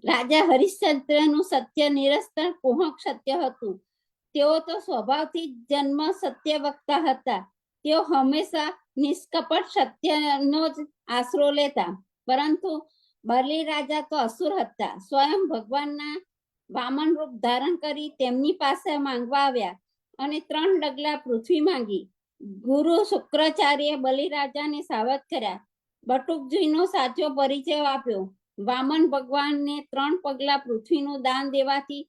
રાજા હરિશ્ચંદ્રનું સત્ય નિરસ્તર કુહક સત્ય હતું. તેઓ તો સ્વભાવથી જન્મ સત્ય વક્તા હતા. તેઓ હંમેશા નિષ્કપટ સત્યનો જ આશરો લેતા. પરંતુ બલિ રાજા તો અસુર હતા. સ્વયં ભગવાનના વામન રૂપ ધારણ કરી તેમની પાસે માંગવા આવ્યા અને 3 ડગલા પૃથ્વી માંગી. ગુરુ શુક્રાચાર્ય બલિરાજાને સાવધ કર્યા. બટુકજીનો સાચો પરિચય આપ્યો. વામન ભગવાનને 3 પગલા પૃથ્વીનું દાન દેવાથી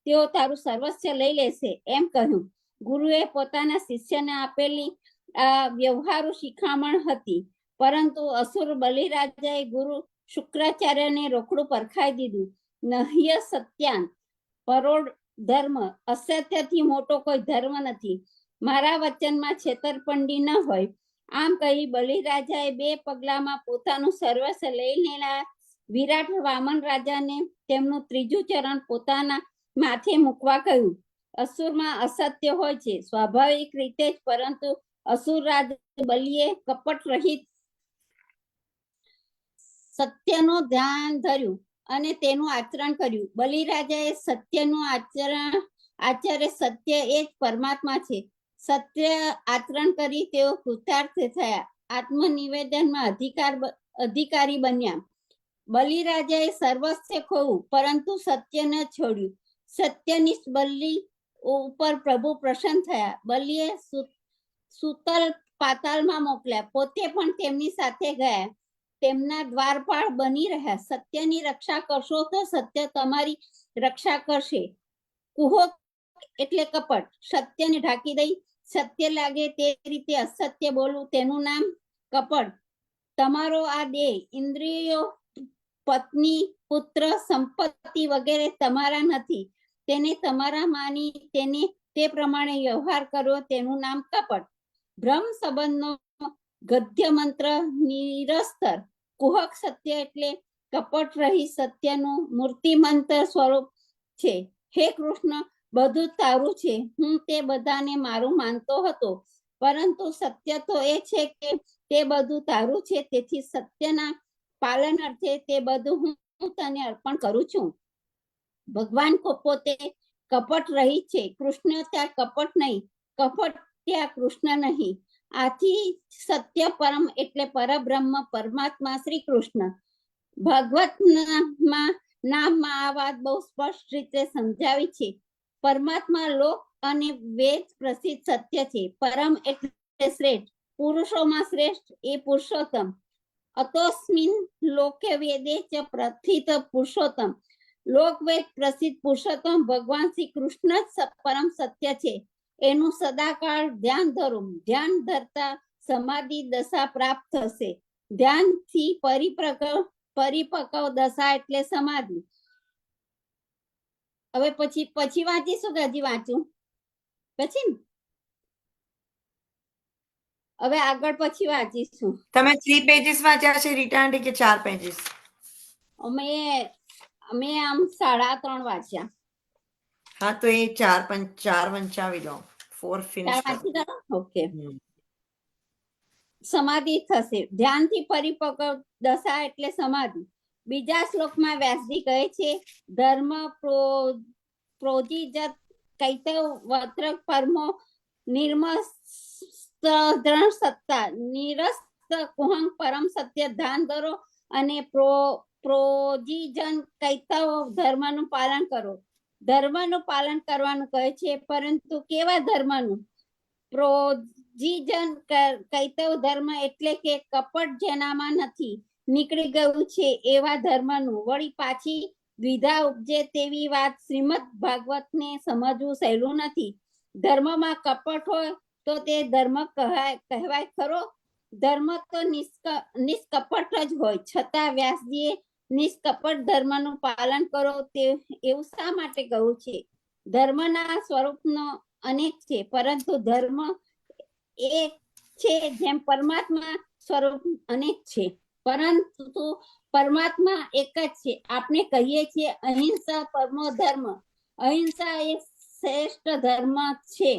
તેઓ તારું સર્વસ્વ લઈ લેશે એમ કહ્યું. ગુરુએ પોતાના શિષ્યને આપેલી આ વ્યવહારુ શિખામણ હતી, પરંતુ અસુર બલિરાજાએ ગુરુ શુક્રાચાર્યને રોકડું પરખાઈ દીધું. નહ્ય સત્યાન પરોઢ ધર્મ, અસત્યથી મોટો કોઈ ધર્મ નથી. મારા વચનમાં છેતરપિંડી ન હોય. આમ કહી બલિરાજાએ 2 પગલામાં પોતાનું સર્વસ્વ લઈ લેલા વિરાટ વામન રાજાને તેમનું 3જું ચરણ પોતાના માથે મૂકવા કહ્યું. અસુરમાં અસત્ય હોય છે સ્વાભાવિક રીતે જ, પરંતુ અસુર રાજ બલિએ કપટ રહિત સત્યનું ધ્યાન ધર્યું અને તેનું આચરણ કર્યું. બલિરાજાએ સત્યનું આચરે સત્ય એ જ પરમાત્મા છે. સત્ય આચરણ કરી તેઓ કૃતાર્થ થયા, આત્મનિવેદનમાં અધિકારી બન્યા. બલિરાજાએ સર્વસ્વ ખોયું, પરંતુ સત્ય ન છોડ્યું. સત્યનિષ્ઠ બલિ ઉપર પ્રભુ પ્રસન્ન થયા. બલિએ સુતલ પાતાળમાં મોકલ્યા, પોતે પણ તેમની સાથે ગયા. તેમના દ્વારપાળ બની રહ્યા. સત્યની રક્ષા કરશો તો સત્ય તમારી રક્ષા કરશે. કુહોક એટલે કપટ, સત્યને ઢાંકી દઈ સત્ય લાગે તે રીતે અસત્ય બોલવું, તેનું નામ કપટ. તમારો આ દેહ, ઇન્દ્રિયો, પત્ની, પુત્ર, સંપત્તિ વગેરે તમારા નથી. તેને તમારા માની તે પ્રમાણે વ્યવહાર કરવો, તેનું નામ કપટ. બ્રહ્મ સંબંધનો ગદ્ય મંત્ર નિરસ્તર. કુહક સત્ય એટલે કપટ રહી સત્યનું મૂર્તિમંત સ્વરૂપ છે. હે કૃષ્ણ, બધું તારું છે. હું તે બધાને મારું માનતો હતો, પરંતુ સત્ય તો એ છે કે તે બધું તારું છે. તેથી સત્યના પાલન અર્થે તે બધું હું તને અર્પણ કરું છું. ભગવાન પોતે કપટ રહી છે. કૃષ્ણ ત્યાં કપટ નહીં, કપટ ત્યાં કૃષ્ણ નહીં. આથી સત્ય પરમ એટલે પરબ્રહ્મ પરમાત્મા શ્રી કૃષ્ણ. ભાગવતમાં નામમાં આ વાત બહુ સ્પષ્ટ રીતે સમજાવી છે. પરમાત્મા લોક અને વેદ પ્રસિદ્ધ સત્ય છે. પરમ એટલે શ્રેષ્ઠ, પુરુષોમાં શ્રેષ્ઠ એ પુરુષોત્તમ. અતોસ્મિન લોકે વેદે ચ પ્રથિત પુરુષોત્તમ. લોક વેદ પ્રસિદ્ધ પુરુષોત્તમ ભગવાન શ્રી કૃષ્ણ જ પરમ સત્ય છે. એનું સદાકાળ ધ્યાન ધરો. ધ્યાન ધરતા સમાધિ દશા પ્રાપ્ત થશે. ધ્યાનથી પરિપક્વ દશા એટલે સમાધિ. હવે પછી વાંચીશું કે હજી વાંચું? પછી ને હવે આગળ પછી વાંચીશું. તમે 3 પેજીસ વાંચ્યા છે રીટા આંટી કે 4 પેજીસ? અમે આમ 3.5 વાંચ્યા. હા, તો એ 4 વંચાવી દો. 4 ફિનિશ વાંચી દો. ઓકે. સમાધિ થશે. ધ્યાનથી પરિપક્વ દશા એટલે સમાધિ. બીજા શ્લોકમાં વ્યાસજી કહે છે, ધર્મ પ્રોજીજત કૈતવ વત્ર પરમો નિર્મસ્ત્ર સત્તા નિરસ્ત કુહંગ પરમ સત્ય ધ્યાન ધરો અને પ્રોજીજન કૈતવ ધર્મનું પાલન કરો. ધર્મનું પાલન કરવાનું કહે છે, પરંતુ કેવા ધર્મનું? પ્રોજીજન કૈતવ ધર્મ એટલે કે કપટ જેનામાં નથી, નીકળી ગયું છે એવા ધર્મનું. વળી પાછી દ્વિધા ઉપજે તેવી વાત શ્રીમદ ભાગવતને સમજવું સહેલું નથી. ધર્મમાં કપટ હોય તો તે ધર્મ કહેવાય ખરો? ધર્મ તો નિષ્કપટ જ હોય. છતાં વ્યાસજીએ નિષ્કપટ ધર્મનું પાલન કરો તે એવું શા માટે કહ્યું છે? ધર્મના સ્વરૂપનો અનેક છે, પરંતુ ધર્મ એક છે જેમ પરમાત્મા સ્વરૂપ અનેક છે, પરંતુ પરમાત્મા એક જ છે. આપણે કહીએ છીએ અહિંસા પરમો ધર્મ. અહિંસા એ શ્રેષ્ઠ ધર્મ છે.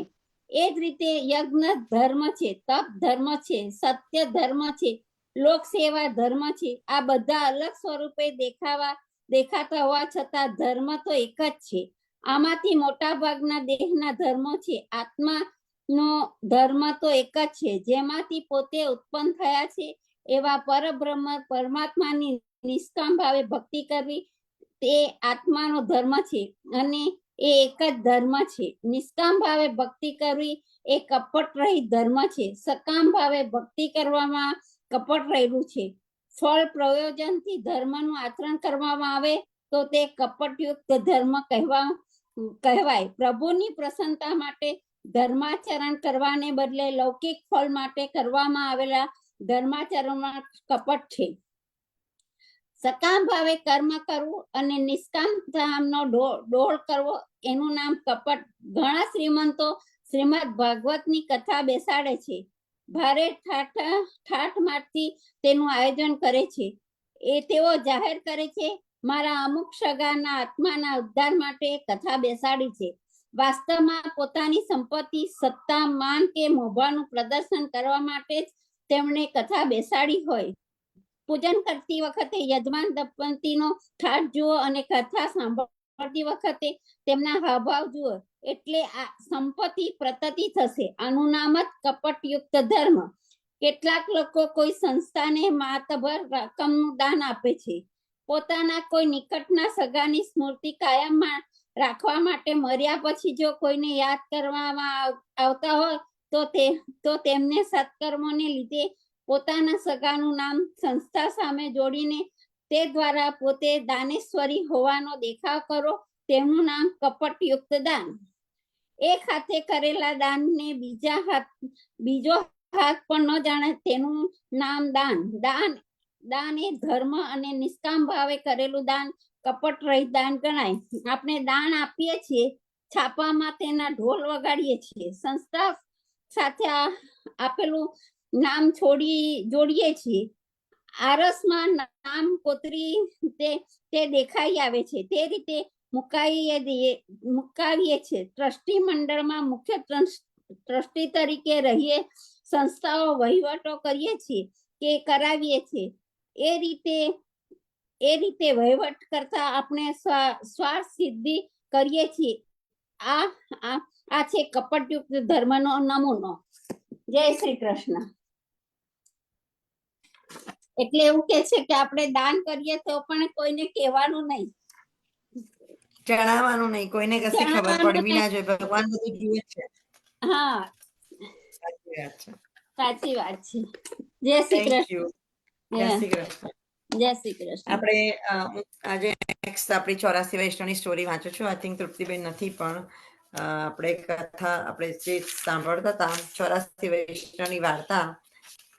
એ જ રીતે યજ્ઞ ધર્મ છે, તપ ધર્મ છે, સત્ય ધર્મ છે, લોક સેવા ધર્મ છે. આ બધા અલગ સ્વરૂપે દેખાતા હોવા છતાં ધર્મ તો એક જ છે. આમાંથી મોટા ભાગના દેહના ધર્મો છે. આત્માનો ધર્મ તો એક જ છે. જેમાંથી પોતે ઉત્પન્ન થયા છે એવા પરબ્રહ્મ પરમાત્માની નિષ્કામ ભાવે ભક્તિ કરવી તે આત્માનો ધર્મ છે અને એ એક જ ધર્મ છે. નિષ્કામ ભાવે ભક્તિ કરવી એ કપટ રહિત ધર્મ છે. સકામ ભાવે ભક્તિ કરવામાં કપટ રહેલું છે. ફળ પ્રયોજનથી ધર્મનું આચરણ કરવામાં આવે તો તે કપટયુક્ત ધર્મ કહેવાય. પ્રભુની પ્રસન્નતા માટે ધર્માચરણ કરવાને બદલે લૌકિક ફળ માટે કરવામાં આવેલા ધર્માચરણમાં કપટ છે. સકામ ભાવે કર્મ કરવું અને નિષ્કામ ધામનો ડોળ કરવો એનું નામ કપટ. ઘણા શ્રીમંતો શ્રીમદ ભાગવતની કથા બેસાડે છે, ભારે ઠાઠમાઠથી તેનું આયોજન કરે છે. તેઓ જાહેર કરે છે, મારા અમુક સગાના આત્માના ઉદ્ધાર માટે કથા બેસાડી છે. વાસ્તવમાં પોતાની સંપત્તિ, સત્તા, માન કે મોભાનું પ્રદર્શન કરવા માટે જ તેમણે કથા બેસાડી હોય. પૂજન કરતી વખતે યજમાન દંપતીનો ઠાઠ જુઓ અને કથા સાંભળતી વખતે તેમના હાવભાવ જુઓ, એટલે આ સંપત્તિ પ્રતતિ થશે. આનું નામ જ કપટયુક્ત ધર્મ. કેટલાક લોકો કોઈ સંસ્થાને માતભર રકમનું દાન આપે છે. પોતાના કોઈ નિકટના સગાની સ્મૃતિ કાયમ રાખવા માટે મર્યા પછી જો કોઈને યાદ કરવામાં આવતા હોય તો તેમને સત્કર્મોને લીધે પોતાના સગાનું નામ સંસ્થા સામે જોડીને તે દ્વારા પોતે દાનેશ્વરી હોવાનો દેખાવ કરો, તેમનું નામ કપટયુક્ત દાન. એક હાથે કરેલા દાનને બીજો હાથ પણ ન જાણે તેનું નામ દાન. દાન એ ધર્મ અને નિષ્કામ ભાવે કરેલું દાન કપટ રહિત દાન ગણાય. આપણે દાન આપીએ છીએ, છાપામાં તેના ઢોલ વગાડીએ છીએ, સંસ્થા સાથે આપેલું નામ જોડીએ છીએ, આરસમાં નામ કોતરી તે દેખાઈ આવે છે, તે રીતે મુકાવીએ છીએ. ટ્રસ્ટી મંડળમાં મુખ્ય ટ્રસ્ટી તરીકે રહીએ, સંસ્થાઓ વહીવટો કરીએ છીએ કે કરાવીએ છીએ. એ રીતે વહીવટ કરતા આપણે સ્વાર્થ સિદ્ધિ કરીએ છીએ. આ છે કપટયુક્ત ધર્મનો નમૂનો. જય શ્રી કૃષ્ણ. એટલે એવું કે છે કે આપણે દાન કરીએ તો પણ કોઈને કહેવાનું નહીં, જણાવવાનું નહીં, કોઈને કશી ખબર પડવી ના જોઈએ. ભગવાન બધું જુએ છે. હા, સાચી વાત છે. સાચી વાત છે. જય શ્રી Thank કૃષ્ણ. you. જય શ્રી કૃષ્ણ. જય શ્રી કૃષ્ણ. આપણે આજે નેક્સ્ટ આપણી 84 વૈષ્ણવની સ્ટોરી વાંચું છું. આઈ થિંક તૃપ્તિબેન નથી, પણ આપણે કથા આપણે જે સાંભળતા હતા 84 વૈષ્ણવની વાર્તા,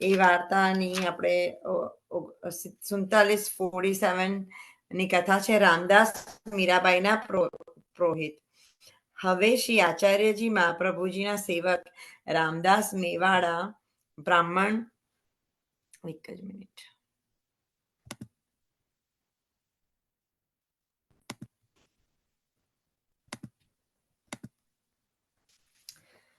એ વાર્તાની આપણે 47 ની કથા છે. રામદાસ મીરાબાઈના પુરોહિત. હવે શ્રી આચાર્યજી મહાપ્રભુજીના સેવક રામદાસ મેવાડા બ્રાહ્મણ. એક જ મિનિટ.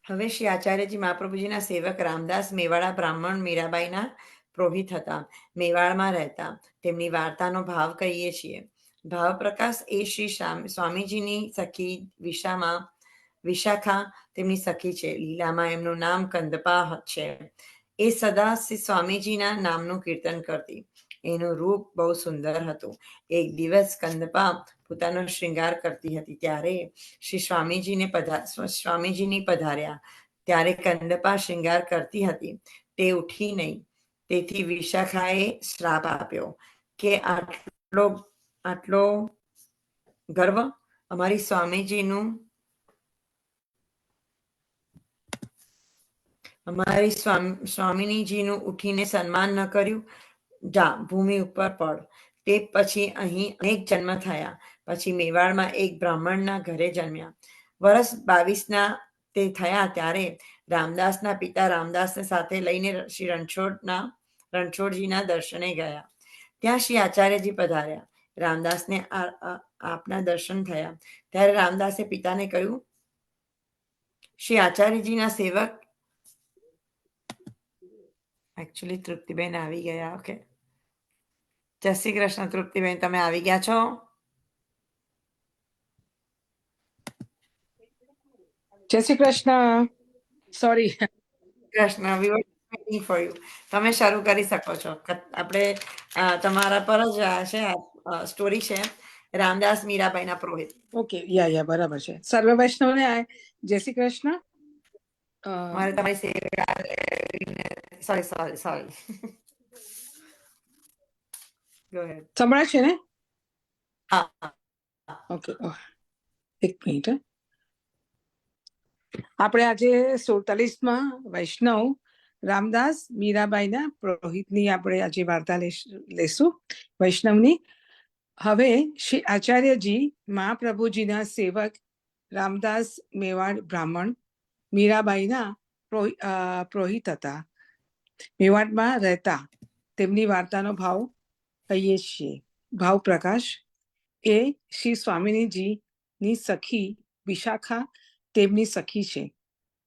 હવે શ્રી આચાર્યજી મહાપ્રભુજીના સેવક રામદાસ મેવાડા બ્રાહ્મણ મીરાબાઈના પુરોહિત હતા. મેવાડમાં રહેતા. તેમની વાર્તાનો ભાવ કહીએ છીએ. ભાવ પ્રકાશ એ શ્રી સ્વામીજીની સખી વિશાખા તેમની સખી છે. લીલામાં એમનું નામ કંદપા છે. એ સદા શ્રી સ્વામીજીના નામનું કીર્તન કરતી. એનું રૂપ બહુ સુંદર હતું. એક દિવસ કંદપા પોતાનો શૃંગાર કરતી હતી, ત્યારે શ્રી સ્વામીજીની પધાર્યા. ત્યારે કંદપા શૃંગાર કરતી હતી તે ઉઠી નહીં. તેથી વિશાખાએ શ્રાપ આપ્યો કે આટલો ગર્વ! અમારી સ્વામીજીનું ઉઠીને સન્માન ન કર્યું. જા, ભૂમિ ઉપર પડ. તે પછી અહીં અનેક જન્મ થયા. પછી મેવાડમાં એક બ્રાહ્મણના ઘરે જન્મ્યા. વર્ષ 22ના તે થયા ત્યારે રામદાસના પિતા રામદાસને સાથે લઈને શ્રી રણછોડજીના દર્શને ગયા. ત્યાં શ્રી આચાર્યજી પધાર્યા. રામદાસને આપના દર્શન થયા. ત્યારે રામદાસે પિતાને કહ્યું, શ્રી આચાર્યજીના સેવક. એકચ્યુઅલી તૃપ્તિબેન આવી ગયા. ઓકે, જય શ્રી કૃષ્ણ. તૃપ્તિબેન, તમે આવી ગયા છો? જય Shri Krishna. Sorry. Krishna, we were waiting for you. તમે શરૂ કરી શકો છો. આપણે તમારા પર જ છે સ્ટોરી છે. રામદાસ મીરાબાઈના પુરોહિત. ઓકે, યા બરાબર છે. સર્વ વૈષ્ણવને જય શ્રી કૃષ્ણ. મારે તમારી સોરી Go ahead. સંભળાય છે ને? હા, હા. ઓકે, એક મિનિટ. આપણે આજે 47માં વૈષ્ણવ રામદાસ મીરાબાઈના પુરોહિતની આપણે આજે વાર્તા લેશું વૈષ્ણવની. હવે શ્રી આચાર્યજી મહાપ્રભુજીના સેવક રામદાસ મેવાડ બ્રાહ્મણ મીરાબાઈના પુરોહિત હતા. મેવાડમાં રહેતા. તેમની વાર્તાનો ભાવ કહીએ છીએ. ભાવ પ્રકાશ એ શ્રી સ્વામિનીજીની સખી વિશાખા તેમની સખી છે.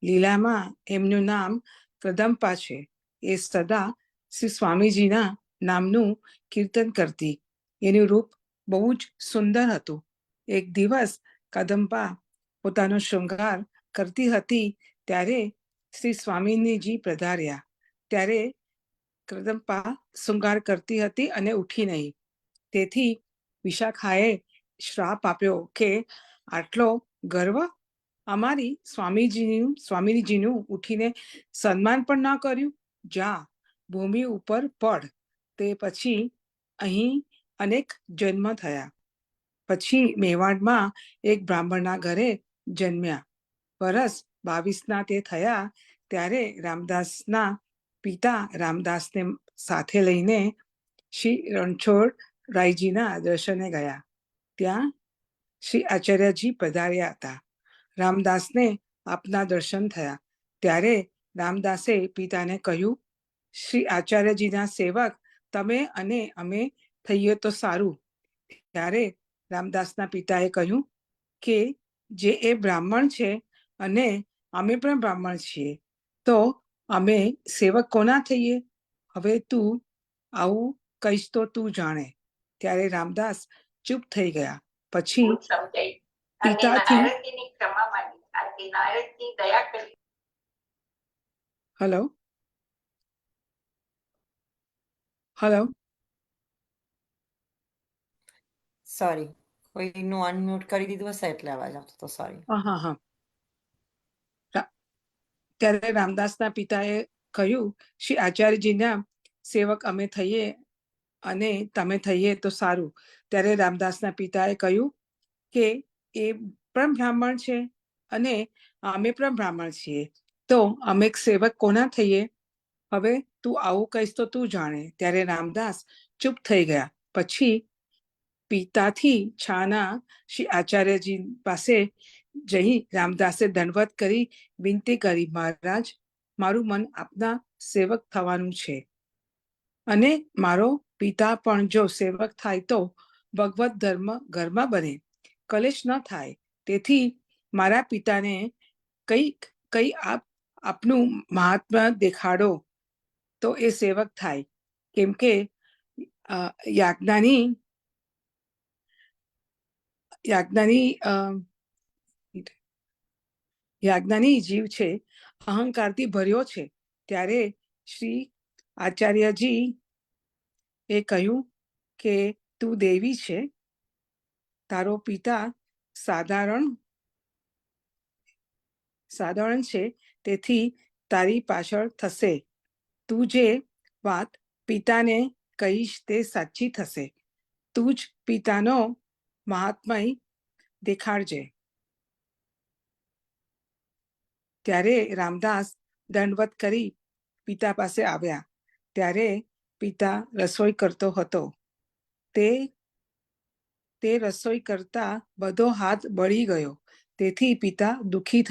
લીલામાં એમનું નામ કદંપા છે. એ સદા શ્રી સ્વામીજીના નામનું કીર્તન કરતી. એનું રૂપ બહુ જ સુંદર હતું. એક દિવસ કદંપા પોતાનો શૃંગાર કરતી હતી ત્યારે શ્રી સ્વામિનીજી પધાર્યા. ત્યારે કદંપા શૃંગાર કરતી હતી અને ઉઠી નહીં. તેથી વિશાખાએ શ્રાપ આપ્યો કે આટલો ગર્વ, અમારી સ્વામીજીનું ઉઠીને સન્માન પણ ન કર્યું. જા ભૂમિ ઉપર પડ. તે પછી અહીં અનેક જન્મ થયા. પછી મેવાડમાં એક બ્રાહ્મણના ઘરે જન્મ્યા. વર્ષ 22ના તે થયા ત્યારે રામદાસના પિતા રામદાસને સાથે લઈને શ્રી રણછોડરાયજીના દર્શને ગયા. ત્યાં શ્રી આચાર્યજી પધાર્યા હતા. રામદાસને આપના દર્શન થયા. ત્યારે રામદાસે પિતાને કહ્યું, શ્રી આચાર્યજીના સેવક તમે અને અમે થઈએ તો સારું. ત્યારે રામદાસના પિતાએ કહ્યું કે જે એ બ્રાહ્મણ છે અને અમે પણ બ્રાહ્મણ છીએ, તો અમે સેવક કોના થઈએ? હવે તું આવું કહીશ તો તું જાણે. ત્યારે રામદાસ ચૂપ થઈ ગયા. પછી પિતાથી હલો હલો સોરી, કોઈનું અનમ્યુટ કરી દીધું હશે એટલે અવાજ આવતો હતો. સોરી. હા હા. ત્યારે રામદાસના પિતાએ કહ્યું, શ્રી આચાર્યજીના સેવક અમે થઈએ અને તમે થઈએ તો સારું. ત્યારે રામદાસના પિતાએ કહ્યું કે એ પણ બ્રાહ્મણ છે અને અમે પણ બ્રાહ્મણ છીએ, તો અમે સેવક કોના થઈએ? હવે તું આવું કહીશ તો તું જાણે. ત્યારે રામદાસ ચૂપ થઈ ગયા. પછી પિતાથી છાના શ્રી આચાર્યજી પાસે જઈ રામદાસે દંડવત કરી વિનંતી કરી, મહારાજ, મારું મન આપના સેવક થવાનું છે અને મારો પિતા પણ જો સેવક થાય તો ભગવત ધર્મ ઘરમાં બને, કલેશ ન થાય. તેથી મારા પિતાને કઈ આપનું મહાત્મા દેખાડો તો એ સેવક થાય. કેમ કે યાજ્ઞાની જીવ છે, અહંકારથી ભર્યો છે. ત્યારે શ્રી આચાર્યજી એ કહ્યું કે તું દેવી છે, તારો પિતા સાધારણ છે, તેથી તારી પાછળ થશે. તું જે વાત પિતાને કહીશ તે સાચી થશે. તું જ પિતાનો મહાત્મય દેખાડજે. ત્યારે રામદાસ દંડવત કરી પિતા પાસે આવ્યા. ત્યારે પિતા રસોઈ કરતો હતો. તે રસોઈ કરતા બધો હાથ બળી ગયો. તેથી પિતા દુઃખી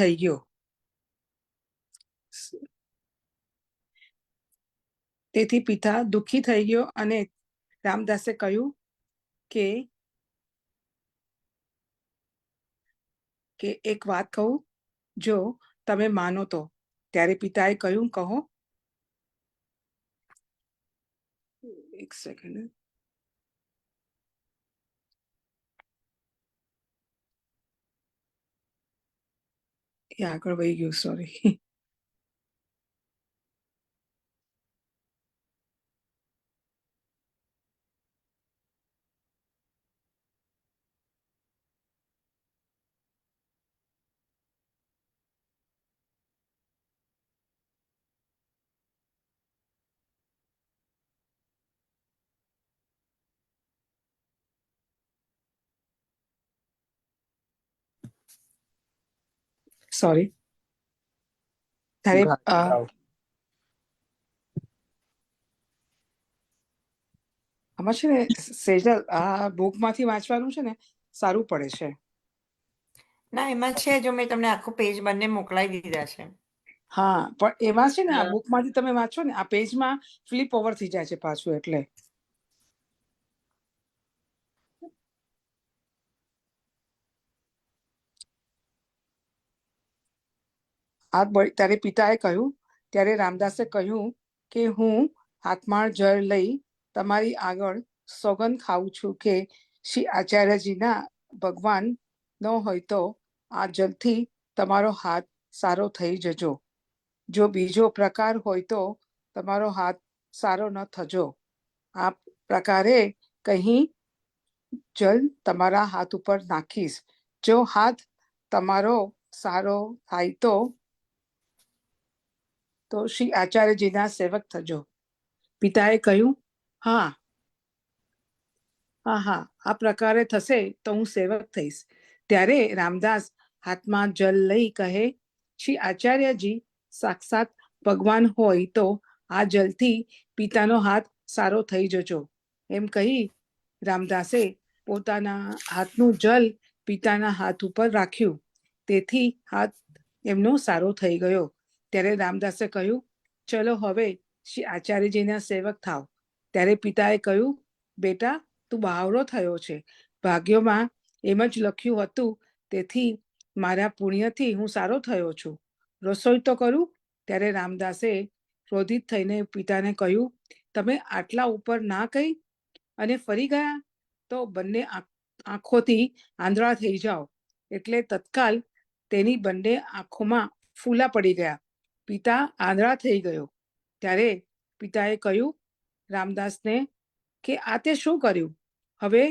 થઈ ગયો. અને રામદાસે કહ્યું કે એક વાત કહું, જો તમે માનો તો. ત્યારે પિતાએ કહ્યું, કહો. એક સેકન્ડ. આગળ વહી ગયું, સોરી. સોરી ત્યારે આમાં છે ને સેજલ આ બુક માંથી વાંચવાનું છે ને સારું પડે છે. ના એમાં છે, જો મેં તમને આખું પેજ બંને મોકલાવી દીધા છે. હા પણ એમાં છે ને આ હા. બુક માંથી તમે વાંચો ને આ પેજમાં ફ્લિપ ઓવર થઈ જાય છે પાછું, એટલે ત્યારે પિતાએ કહ્યું, ત્યારે રામદાસે કહ્યું કે હું હાથમાં જળ લઈ તમારી આગળ સોગંદ ખાઉં છું કે શ્રી આચાર્યજીના ભગવાન ન હોય તો આ જલથી તમારો હાથ સારો થઈ જજો. જો બીજો પ્રકાર હોય તો તમારો હાથ સારો ન થજો. આ પ્રકારે કહી જલ તમારા હાથ ઉપર નાખીશ. જો હાથ તમારો સારો થાય તો શ્રી આચાર્યજીના સેવક થજો. પિતાએ કહ્યું, હા હા હા આ પ્રકારે થશે તો હું સેવક થઈશ. ત્યારે રામદાસ હાથમાં જલ લઈ કહે, શ્રી આચાર્યજી સાક્ષાત ભગવાન હોય તો આ જલથી પિતાનો હાથ સારો થઈ જજો. એમ કહી રામદાસે પોતાના હાથનું જલ પિતાના હાથ ઉપર રાખ્યું. તેથી હાથ એમનો સારો થઈ ગયો. ત્યારે રામદાસે કહ્યું, ચલો હવે શ્રી આચાર્યજીના સેવક થાવ. ત્યારે પિતાએ કહ્યું, બેટા તું બાવળો થયો છે. ભાગ્યોમાં એમ જ લખ્યું હતું, તેથી મારા પુણ્યથી હું સારો થયો છું. રસોઈ તો કરું. ત્યારે રામદાસે ક્રોધિત થઈને પિતાને કહ્યું, તમે આટલા ઉપર ના કહી અને ફરી ગયા તો બંને આંખોથી આંધળા થઈ જાઓ. એટલે તત્કાલ તેની બંને આંખોમાં ફૂલા પડી ગયા. પિતા આંધળા થઈ ગયો. ત્યારે પિતાએ કહ્યું રામદાસને કે આ તે શું કર્યું? હવે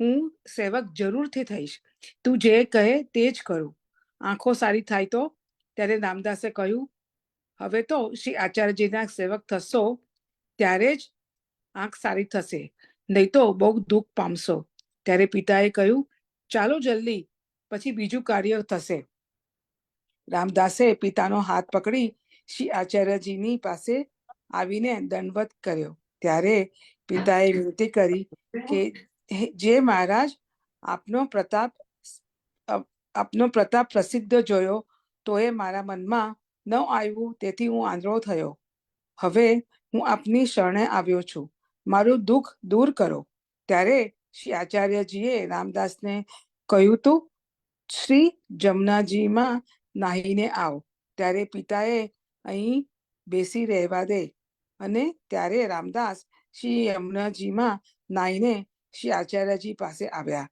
હું સેવક જરૂરથી થઈશ. તું જે કહે તે જ કરું. આંખો સારી થાય તો? ત્યારે રામદાસે કહ્યું, હવે તો શ્રી આચાર્યજીના સેવક થશો ત્યારે જ આંખ સારી થશે, નહીં તો બહુ દુઃખ પામશો. ત્યારે પિતાએ કહ્યું, ચાલો જલ્દી, પછી બીજું કાર્ય થશે. રામદાસે પિતાનો હાથ પકડી શ્રી આચાર્યજીની પાસે આવીને દંડવત કર્યો. ત્યારે પિતાએ વિનંતી કરી કે જે મહારાજ આપનો પ્રતાપ પ્રસિદ્ધ જોયો તો એ મારા મનમાં ન આવ્યું, તેથી હું આંધળો થયો. હવે હું આપની શરણે આવ્યો છું. મારું દુઃખ દૂર કરો. ત્યારે શ્રી આચાર્યજીએ રામદાસને કહ્યું તું શ્રી જમનાજીમાં નાહીને આવ. ત્યારે પિતાએ અહીં બેસી રહેવા દે. અને ત્યારે રામદાસ શ્રી યમુનાજીમાં નાહીને શ્રી આચાર્યજી પાસે આવ્યા.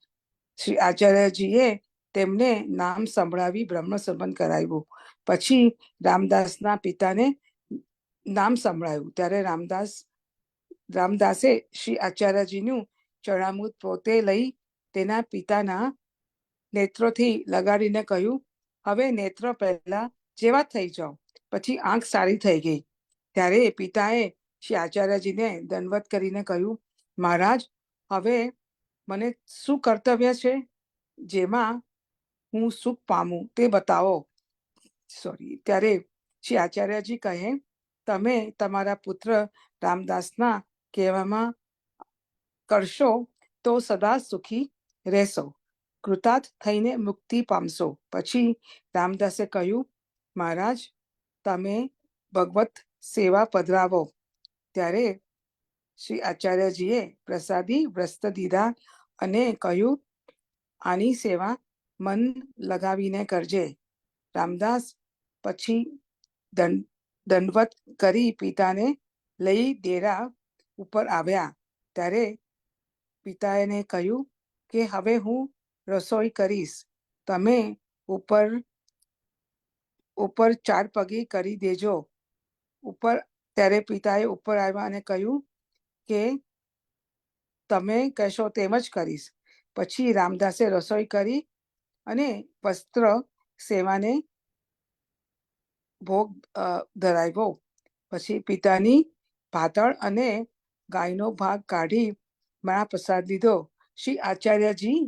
શ્રી આચાર્યજીએ તેમને નામ સંભળાવી બ્રહ્મ સંબંધ કરાવ્યું. પછી રામદાસના પિતાને નામ સંભળાયું. ત્યારે રામદાસે શ્રી આચાર્યજીનું ચરણામૃત પોતે લઈ તેના પિતાના નેત્રોથી લગાડીને કહ્યું, હવે નેત્ર પહેલા જેવા થઈ જાઓ. પછી આંખ સારી થઈ ગઈ. ત્યારે પિતાએ શ્રી આચાર્યજીને દંડવત કરીને કહ્યું, મહારાજ હવે મને શું કર્તવ્ય છે જેમાં હું સુખ પામું તે બતાવો. ત્યારે શ્રી આચાર્યજી કહે, તમે તમારા પુત્ર રામદાસના કહેવામાં કરશો તો સદા સુખી રહેશો, કૃતાર્થ થઈને મુક્તિ પામશો. પછી રામદાસે કહ્યું, મહારાજ તમે ભગવત સેવા પધરાવો. ત્યારે શ્રી આચાર્યજીએ પ્રસાદી વ્રસ્ત દીધા અને કહ્યું, આની સેવા મન લગાવીને કરજે. રામદાસ પછી દંડવત કરી પિતાને લઈ ડેરા ઉપર આવ્યા. ત્યારે પિતાએ કહ્યું કે હવે હું રસોઈ કરીશ, તમે ઉપર 4 પગી કરી દેજો. ત્યારે પિતાએ ઉપર આવ્યા અને કહ્યું કે તમે કહેશો તેમ જ કરીશ. પછી રામદાસે રસોઈ કરી અને વસ્ત્ર સેવાને ભોગ ધરાવ્યો. પછી પિતાની ભાતળ અને ગાયનો ભાગ કાઢી મહાપ્રસાદ લીધો. શ્રી આચાર્યજી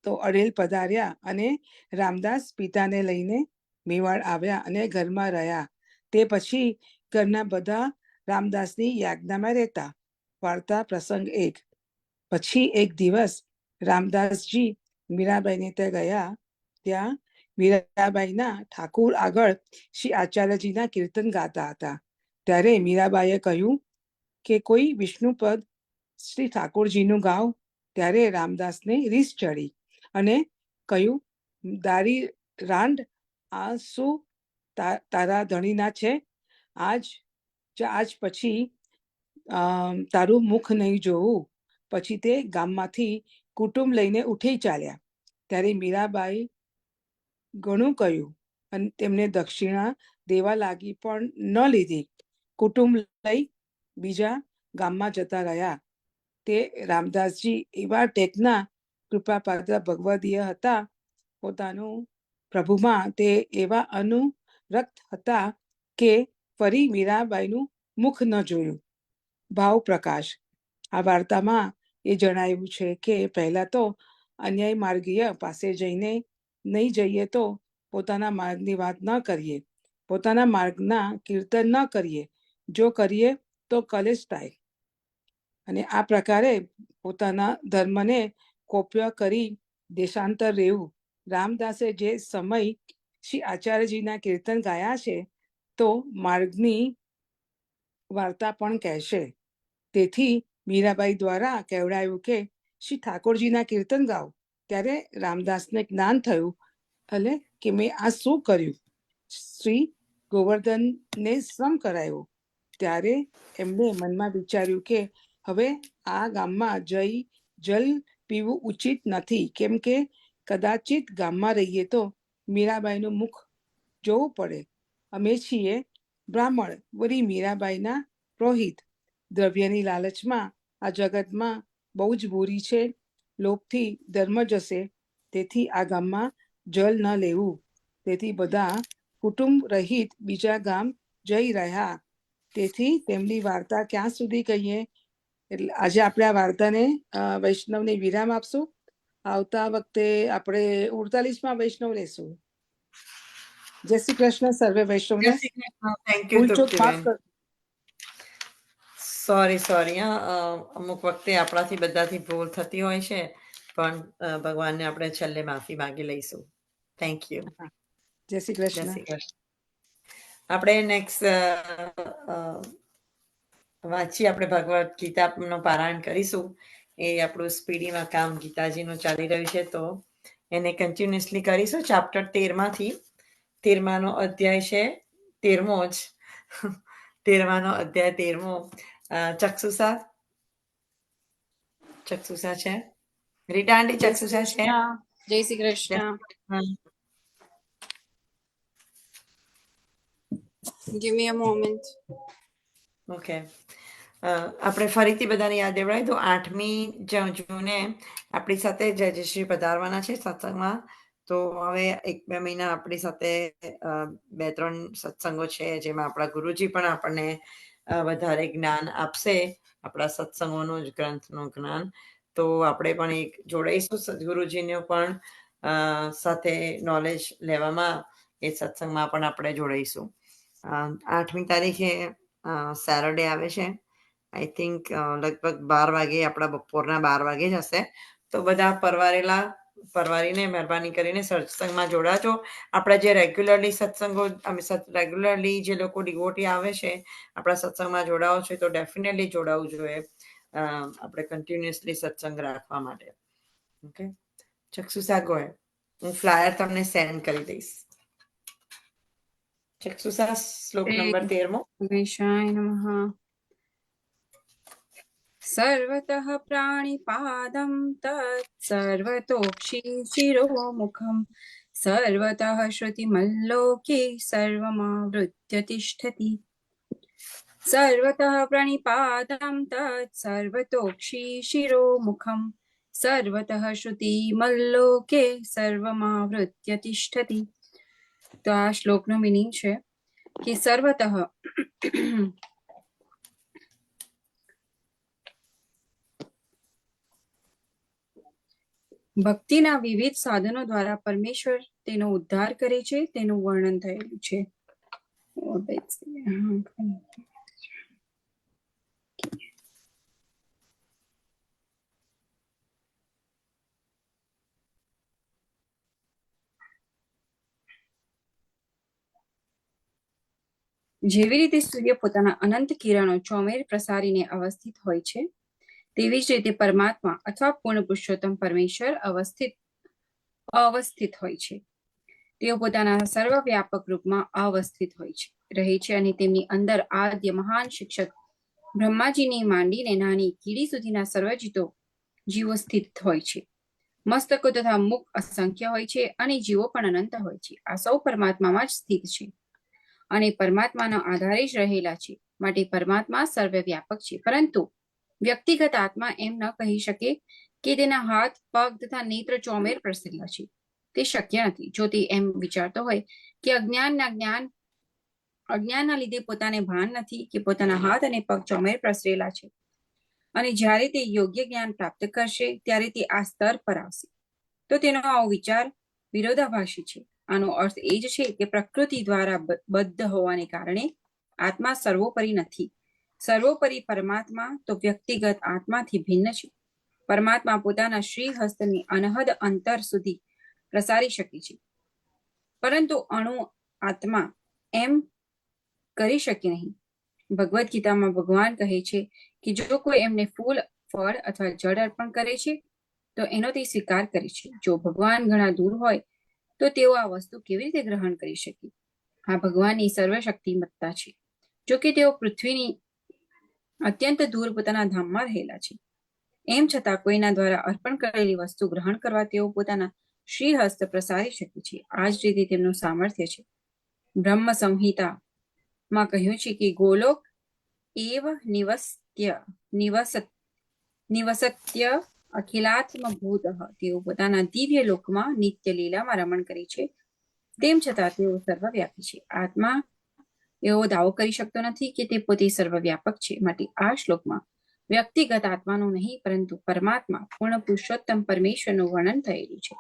તો અડેલ પધાર્યા અને રામદાસ પિતાને લઈને મેવાડ આવ્યા અને ઘરમાં રહ્યા. તે પછી ઘરના બધા રામદાસની યાજ્ઞામાં રહેતા. વાર્તા પ્રસંગ 1. પછી એક દિવસ રામદાસજી મીરાબાઈને ત્યાં ગયા. ત્યાં મીરાબાઈના ઠાકુર આગળ શ્રી આચાર્યજીના કીર્તન ગાતા હતા. ત્યારે મીરાબાઈએ કહ્યું કે કોઈ વિષ્ણુપદ શ્રી ઠાકોરજીનું ગાવ. ત્યારે રામદાસને રીસ ચડી અને કહ્યું, દારી રાંડ, આ શું તારા ધણીના છે? આજ પછી તારું મુખ નહીં જોવું. પછી તે ગામમાંથી કુટુંબ લઈને ઉઠી ચાલ્યા. ત્યારે મીરાબાઈ ઘણું કહ્યું અને તેમને દક્ષિણા દેવા લાગી, પણ ન લીધી. કુટુંબ લઈ બીજા ગામમાં જતા રહ્યા. તે રામદાસજી એવા ટેકના કૃપાપાત્ર ભગવદીય હતા. પોતાનું પ્રભુમાં તે એવા અનુરક્ત હતા કે ફરી મીરાબાઈનું મુખ ન જોયું. ભાવ પ્રકાશ. આ વાર્તામાં એ જણાવ્યું છે કે પહેલા તો અન્યાય માર્ગીય પાસે જઈને નહીં જઈએ તો પોતાના માર્ગની વાત ન કરીએ, પોતાના માર્ગના કીર્તન ન કરીએ. જો કરીએ તો કલેશ થાય. અને આ પ્રકારે પોતાના ધર્મને કોપ્ય કરી દેશાંતર રહેવું. રામદાસે જે સમય શ્રી આચાર્યજીના કીર્તન ગાયા છે તો માર્ગની વાર્તા પણ કહેશે. તેથી મીરાબાઈ દ્વારા કહેવડાયું કે શ્રી ઠાકોરજીના કીર્તન ગાઓ. ત્યારે રામદાસને જ્ઞાન થયું, ભલે કે મેં આ શું કર્યું. શ્રી ગોવર્ધનને શ્રમ કરાયો. ત્યારે એમણે મનમાં વિચાર્યું કે હવે આ ગામમાં જલ પીવું ઉચિત નથી, કેમ કે કદાચિત ગામમાં રહીએ તો મીરાબાઈનું મુખ જોવું પડે. અમે છીએ બ્રાહ્મણ, વળી મીરાબાઈના પુરોહિત. દ્રવ્યની લાલચમાં આ જગતમાં બહુ જ બુરી છે. લોભથી ધર્મ જશે. તેથી આ ગામમાં જલ ન લેવું. તેથી બધા કુટુંબ રહિત બીજા ગામ જઈ રહ્યા. તેથી તેમની વાર્તા ક્યાં સુધી કહીએ? એટલે આજે આપણે આ વાર્તાને વૈષ્ણવને વિરામ આપશું. આવતા વખતે આપણે 48માં વૈષ્ણવ લેશું. જય શ્રી કૃષ્ણ સર્વે વૈષ્ણવને. થેન્ક યુ ભૂલચૂક માફ તૃપ્તિબેન. સોરી અમુક વખતે આપણાથી બધાથી ભૂલ થતી હોય છે, પણ ભગવાનને આપણે છેલ્લે માફી માંગી લઈશું. Thank you. જય શ્રી જય કૃષ્ણ. શ્રી કૃષ્ણ. આપણે નેક્સ્ટ વાંચી આપણે ભગવદ્ ગીતાનું પારાયણ કરીશું. એ આપણું સ્પીડીમાં કામ ગીતાજીનું ચાલી રહ્યું છે, તો એને કન્ટિન્યુઅસલી કરીશું. ચેપ્ટર 13માંથી 13માનો અધ્યાય છે, 13મો જ 13માનો અધ્યાય 13મો. ચક્ષુષા છે? રીટા આંટી ચક્ષુષા છે? જય Shri Krishna. Give me a moment. Okay. આપણે ફરીથી બધાને યાદ દેવડાવી તો 8મી જૂને આપણી સાથે જયશ્રી પધારવાના છે સત્સંગમાં. તો હવે 1-2 મહિના આપણી સાથે 2-3 સત્સંગો છે, જેમાં આપણા ગુરુજી પણ આપણને વધારે જ્ઞાન આપશે, આપણા સત્સંગોનું જ ગ્રંથનું જ્ઞાન. તો આપણે પણ એક જોડાઈશું સદગુરુજીનું પણ સાથે નોલેજ લેવામાં. એ સત્સંગમાં પણ આપણે જોડાઈશું. 8મી તારીખે સેટરડે આવે છે. આઈ થિંક લગભગ 12 વાગે, આપણા બપોરના 12 વાગે જ હશે. તો બધા પરવારીને મહેરબાની કરીને સત્સંગમાં જોડાજો. આપણા જે રેગ્યુલરલી સત્સંગો, રેગ્યુલરલી જે લોકો ડિવોટી આવે છે આપણા સત્સંગમાં જોડાવો છે, તો ડેફિનેટલી જોડાવવું જોઈએ આપણે કન્ટિન્યુઅસલી સત્સંગ રાખવા માટે. ઓકે. ચક્ષુષા ગોય, હું ફ્લાયર તમને સેન્ડ કરી દઈશ. ચક્ષુષા, શ્લોક નંબર 13મો. ગણેશાય નમઃ. સર્વતઃ પ્રાણિપાદં તત્ સર્વતોક્ષી શિરોમુખં સર્વતઃ શ્રુતિમલ્લોકે સર્વમાવૃત્ય તિષ્ઠતિ. સર્વતઃ પ્રાણિપાદં તત્ સર્વતોક્ષી શિરોમુખં સર્વતઃ શ્રુતિમલ્લોકે સર્વમાવૃત્ય તિષ્ઠતિ. તો આ શ્લોકનો મિનિંગ છે કે સર્વતઃ ભક્તિના વિવિધ સાધનો દ્વારા પરમેશ્વર તેનો ઉદ્ધાર કરે છે તેનું વર્ણન થયેલું છે. જેવી રીતે સૂર્ય પોતાના અનંત કિરણો ચોમેર પ્રસારીને અવસ્થિત હોય છે, તેવી જ રીતે પરમાત્મા અથવા પૂર્ણ પુરુષોત્તમ પરમેશ્વર અવસ્થિત હોય છે. તેઓ પોતાના સર્વવ્યાપક રૂપમાં અવસ્થિત હોય છે, રહે છે અને તેમની અંદર આદ્ય મહાન શિક્ષક બ્રહ્માજીની માંડીને નાની કીડી સુધીના જીવો સ્થિત હોય છે. મસ્તકો તથા મુખ અસંખ્ય હોય છે અને જીવો પણ અનંત હોય છે. આ સૌ પરમાત્મામાં જ સ્થિત છે અને પરમાત્માના આધારે જ રહેલા છે, માટે પરમાત્મા સર્વવ્યાપક છે. પરંતુ વ્યક્તિગત આત્મા એમ ન કહી શકે કે તેના હાથ, પગ તથા નેત્ર ચોમેર પ્રસરેલા છે. તે શક્ય નથી. જો તે એમ વિચારતો હોય કે અજ્ઞાનના લીધે પોતાને ભાન નથી કે પોતાના હાથ અને પગ ચોમેર પ્રસરેલા છે, અને જ્યારે તે યોગ્ય જ્ઞાન પ્રાપ્ત કરશે ત્યારે તે આ સ્તર પર આવશે, તો તેનો આવો વિચાર વિરોધાભાસી છે. આનો અર્થ એ જ છે કે પ્રકૃતિ દ્વારા બદ્ધ હોવાને કારણે આત્મા સર્વોપરી નથી. સર્વોપરી પરમાત્મા તો વ્યક્તિગત આત્માથી ભિન્ન છે. પરમાત્મા પોતાના શ્રી હસ્તની અનહદ અંતર સુધી પ્રસારી શકે છે, પરંતુ અણુ આત્મા એમ કરી શકે નહીં. ભગવદ્ ગીતામાં ભગવાન કહે છે કે જો કોઈ એમને ફૂલ, ફળ અથવા જળ અર્પણ કરે છે તો એનો તે સ્વીકાર કરે છે. જો ભગવાન ઘણા દૂર હોય તો તેઓ આ વસ્તુ કેવી રીતે ગ્રહણ કરી શકે? આ ભગવાનની સર્વશક્તિમત્તા છે. જો કે તેઓ પૃથ્વીની અત્યંત દૂર પોતાના ધામમાં રહેલા છે, એમ છતાં કોઈના દ્વારા અર્પણ કરેલી વસ્તુ ગ્રહણ કરવા તેઓ પોતાના શ્રી હસ્ત પ્રસારી શકે છે. આ જ રીતે તેમનું સામર્થ્ય છે. બ્રહ્મ સંહિતામાં કહ્યું છે કે ગોલોક એવ નિવસત્ય અખિલાત્મભૂત. તેઓ પોતાના દિવ્ય લોકમાં નિત્ય લીલામાં રમણ કરે છે, તેમ છતાં તેઓ સર્વવ્યાપી છે. આત્મા એવો દાવો કરી શકતો નથી કે તે પોતે સર્વવ્યાપક છે. માટે આ શ્લોકમાં વ્યક્તિગત આત્માનું નહીં પરંતુ પરમાત્મા પૂર્ણ પુરુષોત્તમ પરમેશ્વરનું વર્ણન થયેલું છે.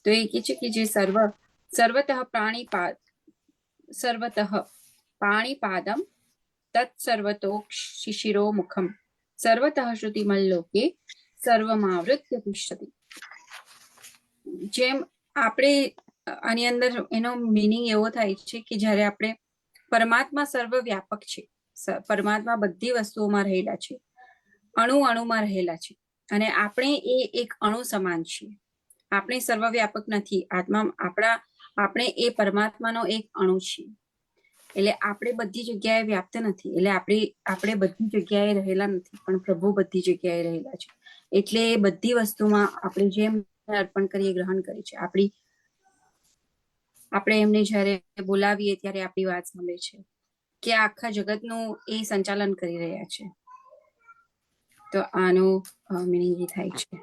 તો એ કહે છે કે જે સર્વતઃ પાણીપાદમ તત્સર્વતોક્ષિશિરો મુખમ સર્વતઃ શ્રુતિમલ્લોકે સર્વમાવૃત્ય તિષ્ઠતિ. જેમ આપણે આની અંદર એનો મિનિંગ એવો થાય છે કે જ્યારે આપણે પરમાત્મા સર્વવ્યાપક છે, પરમાત્મા બધી વસ્તુઓમાં રહેલા છે, અણુમાં રહેલા છે, અને આપણે એ એક અણુ સમાન છીએ. આપણે સર્વવ્યાપક નથી. આપણે એ પરમાત્માનો એક અણુ છીએ. એટલે આપણે બધી જગ્યાએ વ્યાપ્ત નથી. એટલે આપણે બધી જગ્યાએ રહેલા નથી, પણ પ્રભુ બધી જગ્યાએ રહેલા છે. એટલે બધી વસ્તુમાં આપણે જેમ અર્પણ કરીએ, ગ્રહણ કરીએ છીએ. આપણે એમને જ્યારે બોલાવીએ ત્યારે આપણી વાત સાંભળે છે કે આખા જગતનું એ સંચાલન કરી રહ્યા છે. તો આનો મિનિંગ એ થાય છે.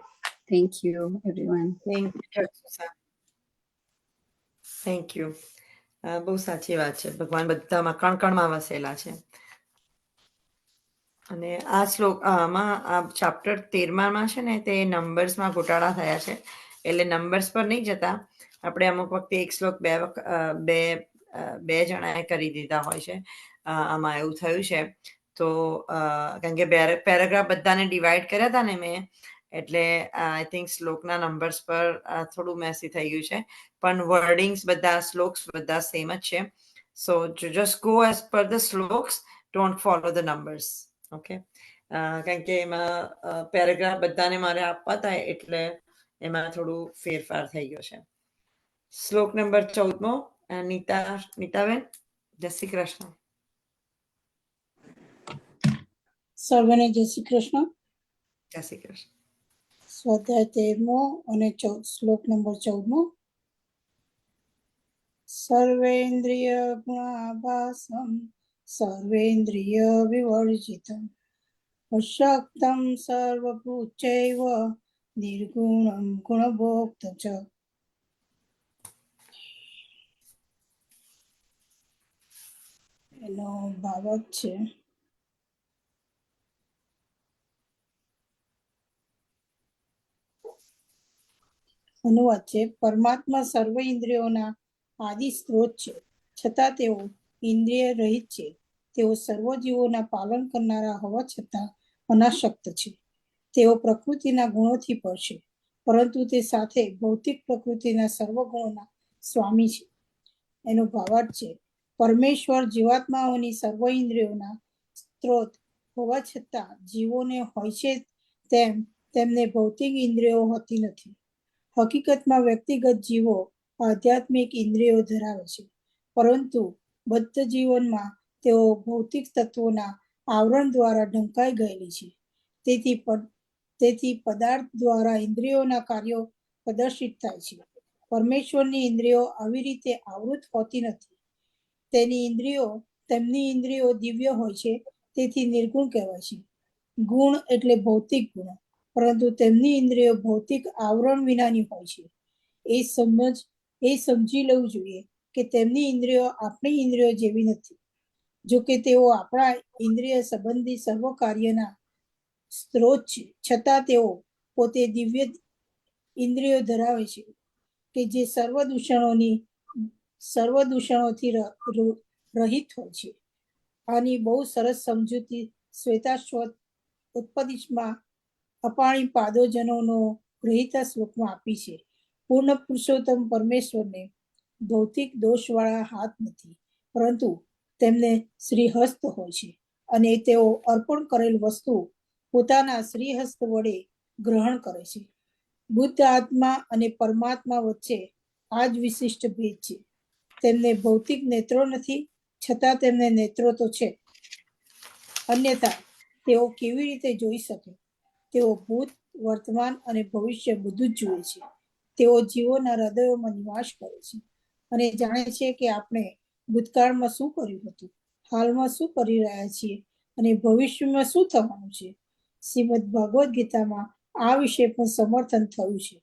Thank you everyone. Thank you. બહુ સાચી વાત છે. ભગવાન બધામાં કણકણમાં વસેલા છે. અને આ શ્લોક આ ચેપ્ટર 13માં છે ને, તે નંબર્સમાં ગોટાળા થયા છે. એટલે નંબર્સ પર નહીં જતા આપણે અમુક વખતે એક શ્લોક બે જણાએ કરી દીધા હોય છે. આમાં એવું થયું છે. તો કારણ કે પેરેગ્રાફ બધાને ડિવાઈડ કર્યા હતા ને મેં, એટલે આઈ થિંક શ્લોકના નંબર્સ પર થોડું મેસી થઈ ગયું છે, પણ વર્ડિંગ્સ બધા શ્લોક્સ બધા સેમ જ છે. So just go as per the shlokas, don't follow the numbers. Okay, કારણ કે એમાં પેરેગ્રાફ બધાને મારે આપવા થાય, એટલે એમાં થોડું ફેરફાર થઈ ગયો છે. શ્લોક નંબર 14 નીતાબેન. જય શ્રી કૃષ્ણ. સર્વને જય શ્રી કૃષ્ણ. જય શ્રી કૃષ્ણ. સ્વાધ્યાય 13મો અને શ્લોક નંબર 14. સર્વેન્દ્રિય ગુણાભાસમ સર્વેન્દ્રિય વિવર્જિતમ અશક્તમ સર્વભૂતૈવ નિર્ગુણમ ગુણભોક્ત ચ. એનો ભાવાર્થ છે અનુવાદ છે. પરમાત્મા સર્વ ઇન્દ્રિયોના આદિ સ્ત્રોત છે, છતાં તેઓ ઇન્દ્રિય રહિત છે. તેઓ સર્વ જીવોના પાલન કરનારા હોવા છતાં અનાસક્ત છે. તેઓ પ્રકૃતિના ગુણોથી પર છે, પરંતુ તે સાથે ભૌતિક પ્રકૃતિના સર્વ ગુણોના સ્વામી છે. એનો ભાવાર્થ છે, પરમેશ્વર જીવાત્માઓની સર્વ ઇન્દ્રિયોના સ્ત્રોત હોવા છતાં જીવોને હોય છે તેમ તેમને ભૌતિક ઇન્દ્રિયો હોતી નથી. હકીકતમાં વ્યક્તિગત જીવો આધ્યાત્મિક ઇન્દ્રિયો ધરાવે છે, પરંતુ બદ્ધ જીવનમાં તેઓ ભૌતિક તત્વોના આવરણ દ્વારા ઢંકાઈ ગયેલી છે. તેથી પદાર્થ દ્વારા ઇન્દ્રિયોના કાર્યો પ્રદર્શિત થાય છે. પરમેશ્વરની ઇન્દ્રિયો આવી રીતે આવૃત હોતી નથી. તેમની ઇન્દ્રિયો દિવ્ય હોય છે, તેથી નિર્ગુણ કહેવાય છે. ગુણ એટલે ભૌતિક ગુણ, પરંતુ તેમની ઇન્દ્રિયો ભૌતિક આવરણ વિનાની હોય છે. એ સમજી લેવું જોઈએ કે તેમની ઇન્દ્રિયો આપણી ઇન્દ્રિયો જેવી નથી. જો કે તેઓ આપણા ઇન્દ્રિય સંબંધી સર્વ કાર્યના સ્ત્રોત છે, છતાં તેઓ પોતે દિવ્ય ઇન્દ્રિયો ધરાવે છે કે જે સર્વ દૂષણોથી રહિત હોય છે. આની બહુ સરસ સમજૂતી શ્વેતાશ્વત ઉત્પદિશમાં અપાણી પાદોજનોનો ગ્રહિતા શ્લોકમાં આપી છે. પૂર્ણ પુરુષોત્તમ પરમેશ્વરને ભૌતિક દોષવાળા હાથ નથી, પરંતુ તેમને શ્રીહસ્ત હોય છે, અને તેઓ અર્પણ કરેલ વસ્તુ પોતાના શ્રીહસ્ત વડે ગ્રહણ કરે છે. બુદ્ધ આત્મા અને પરમાત્મા વચ્ચે આ જ વિશિષ્ટ ભેદ છે. તેમને ભૌતિક નેત્રો નથી, છતાં તેમને નેત્રો તો છે. અન્યથા તેઓ કેવી રીતે જોઈ શકે? તેઓ ભૂત, વર્તમાન અને ભવિષ્ય બધું જ જુએ છે. તેઓ જીવોના હૃદયોમાં નિવાસ કરે છે અને જાણે છે કે આપણે ભૂતકાળમાં શું કર્યું હતું, હાલમાં શું કરી રહ્યા છીએ અને ભવિષ્યમાં શું થવાનું છે. શ્રીમદ ભાગવદ ગીતામાં આ વિશે પણ સમર્થન થયું છે.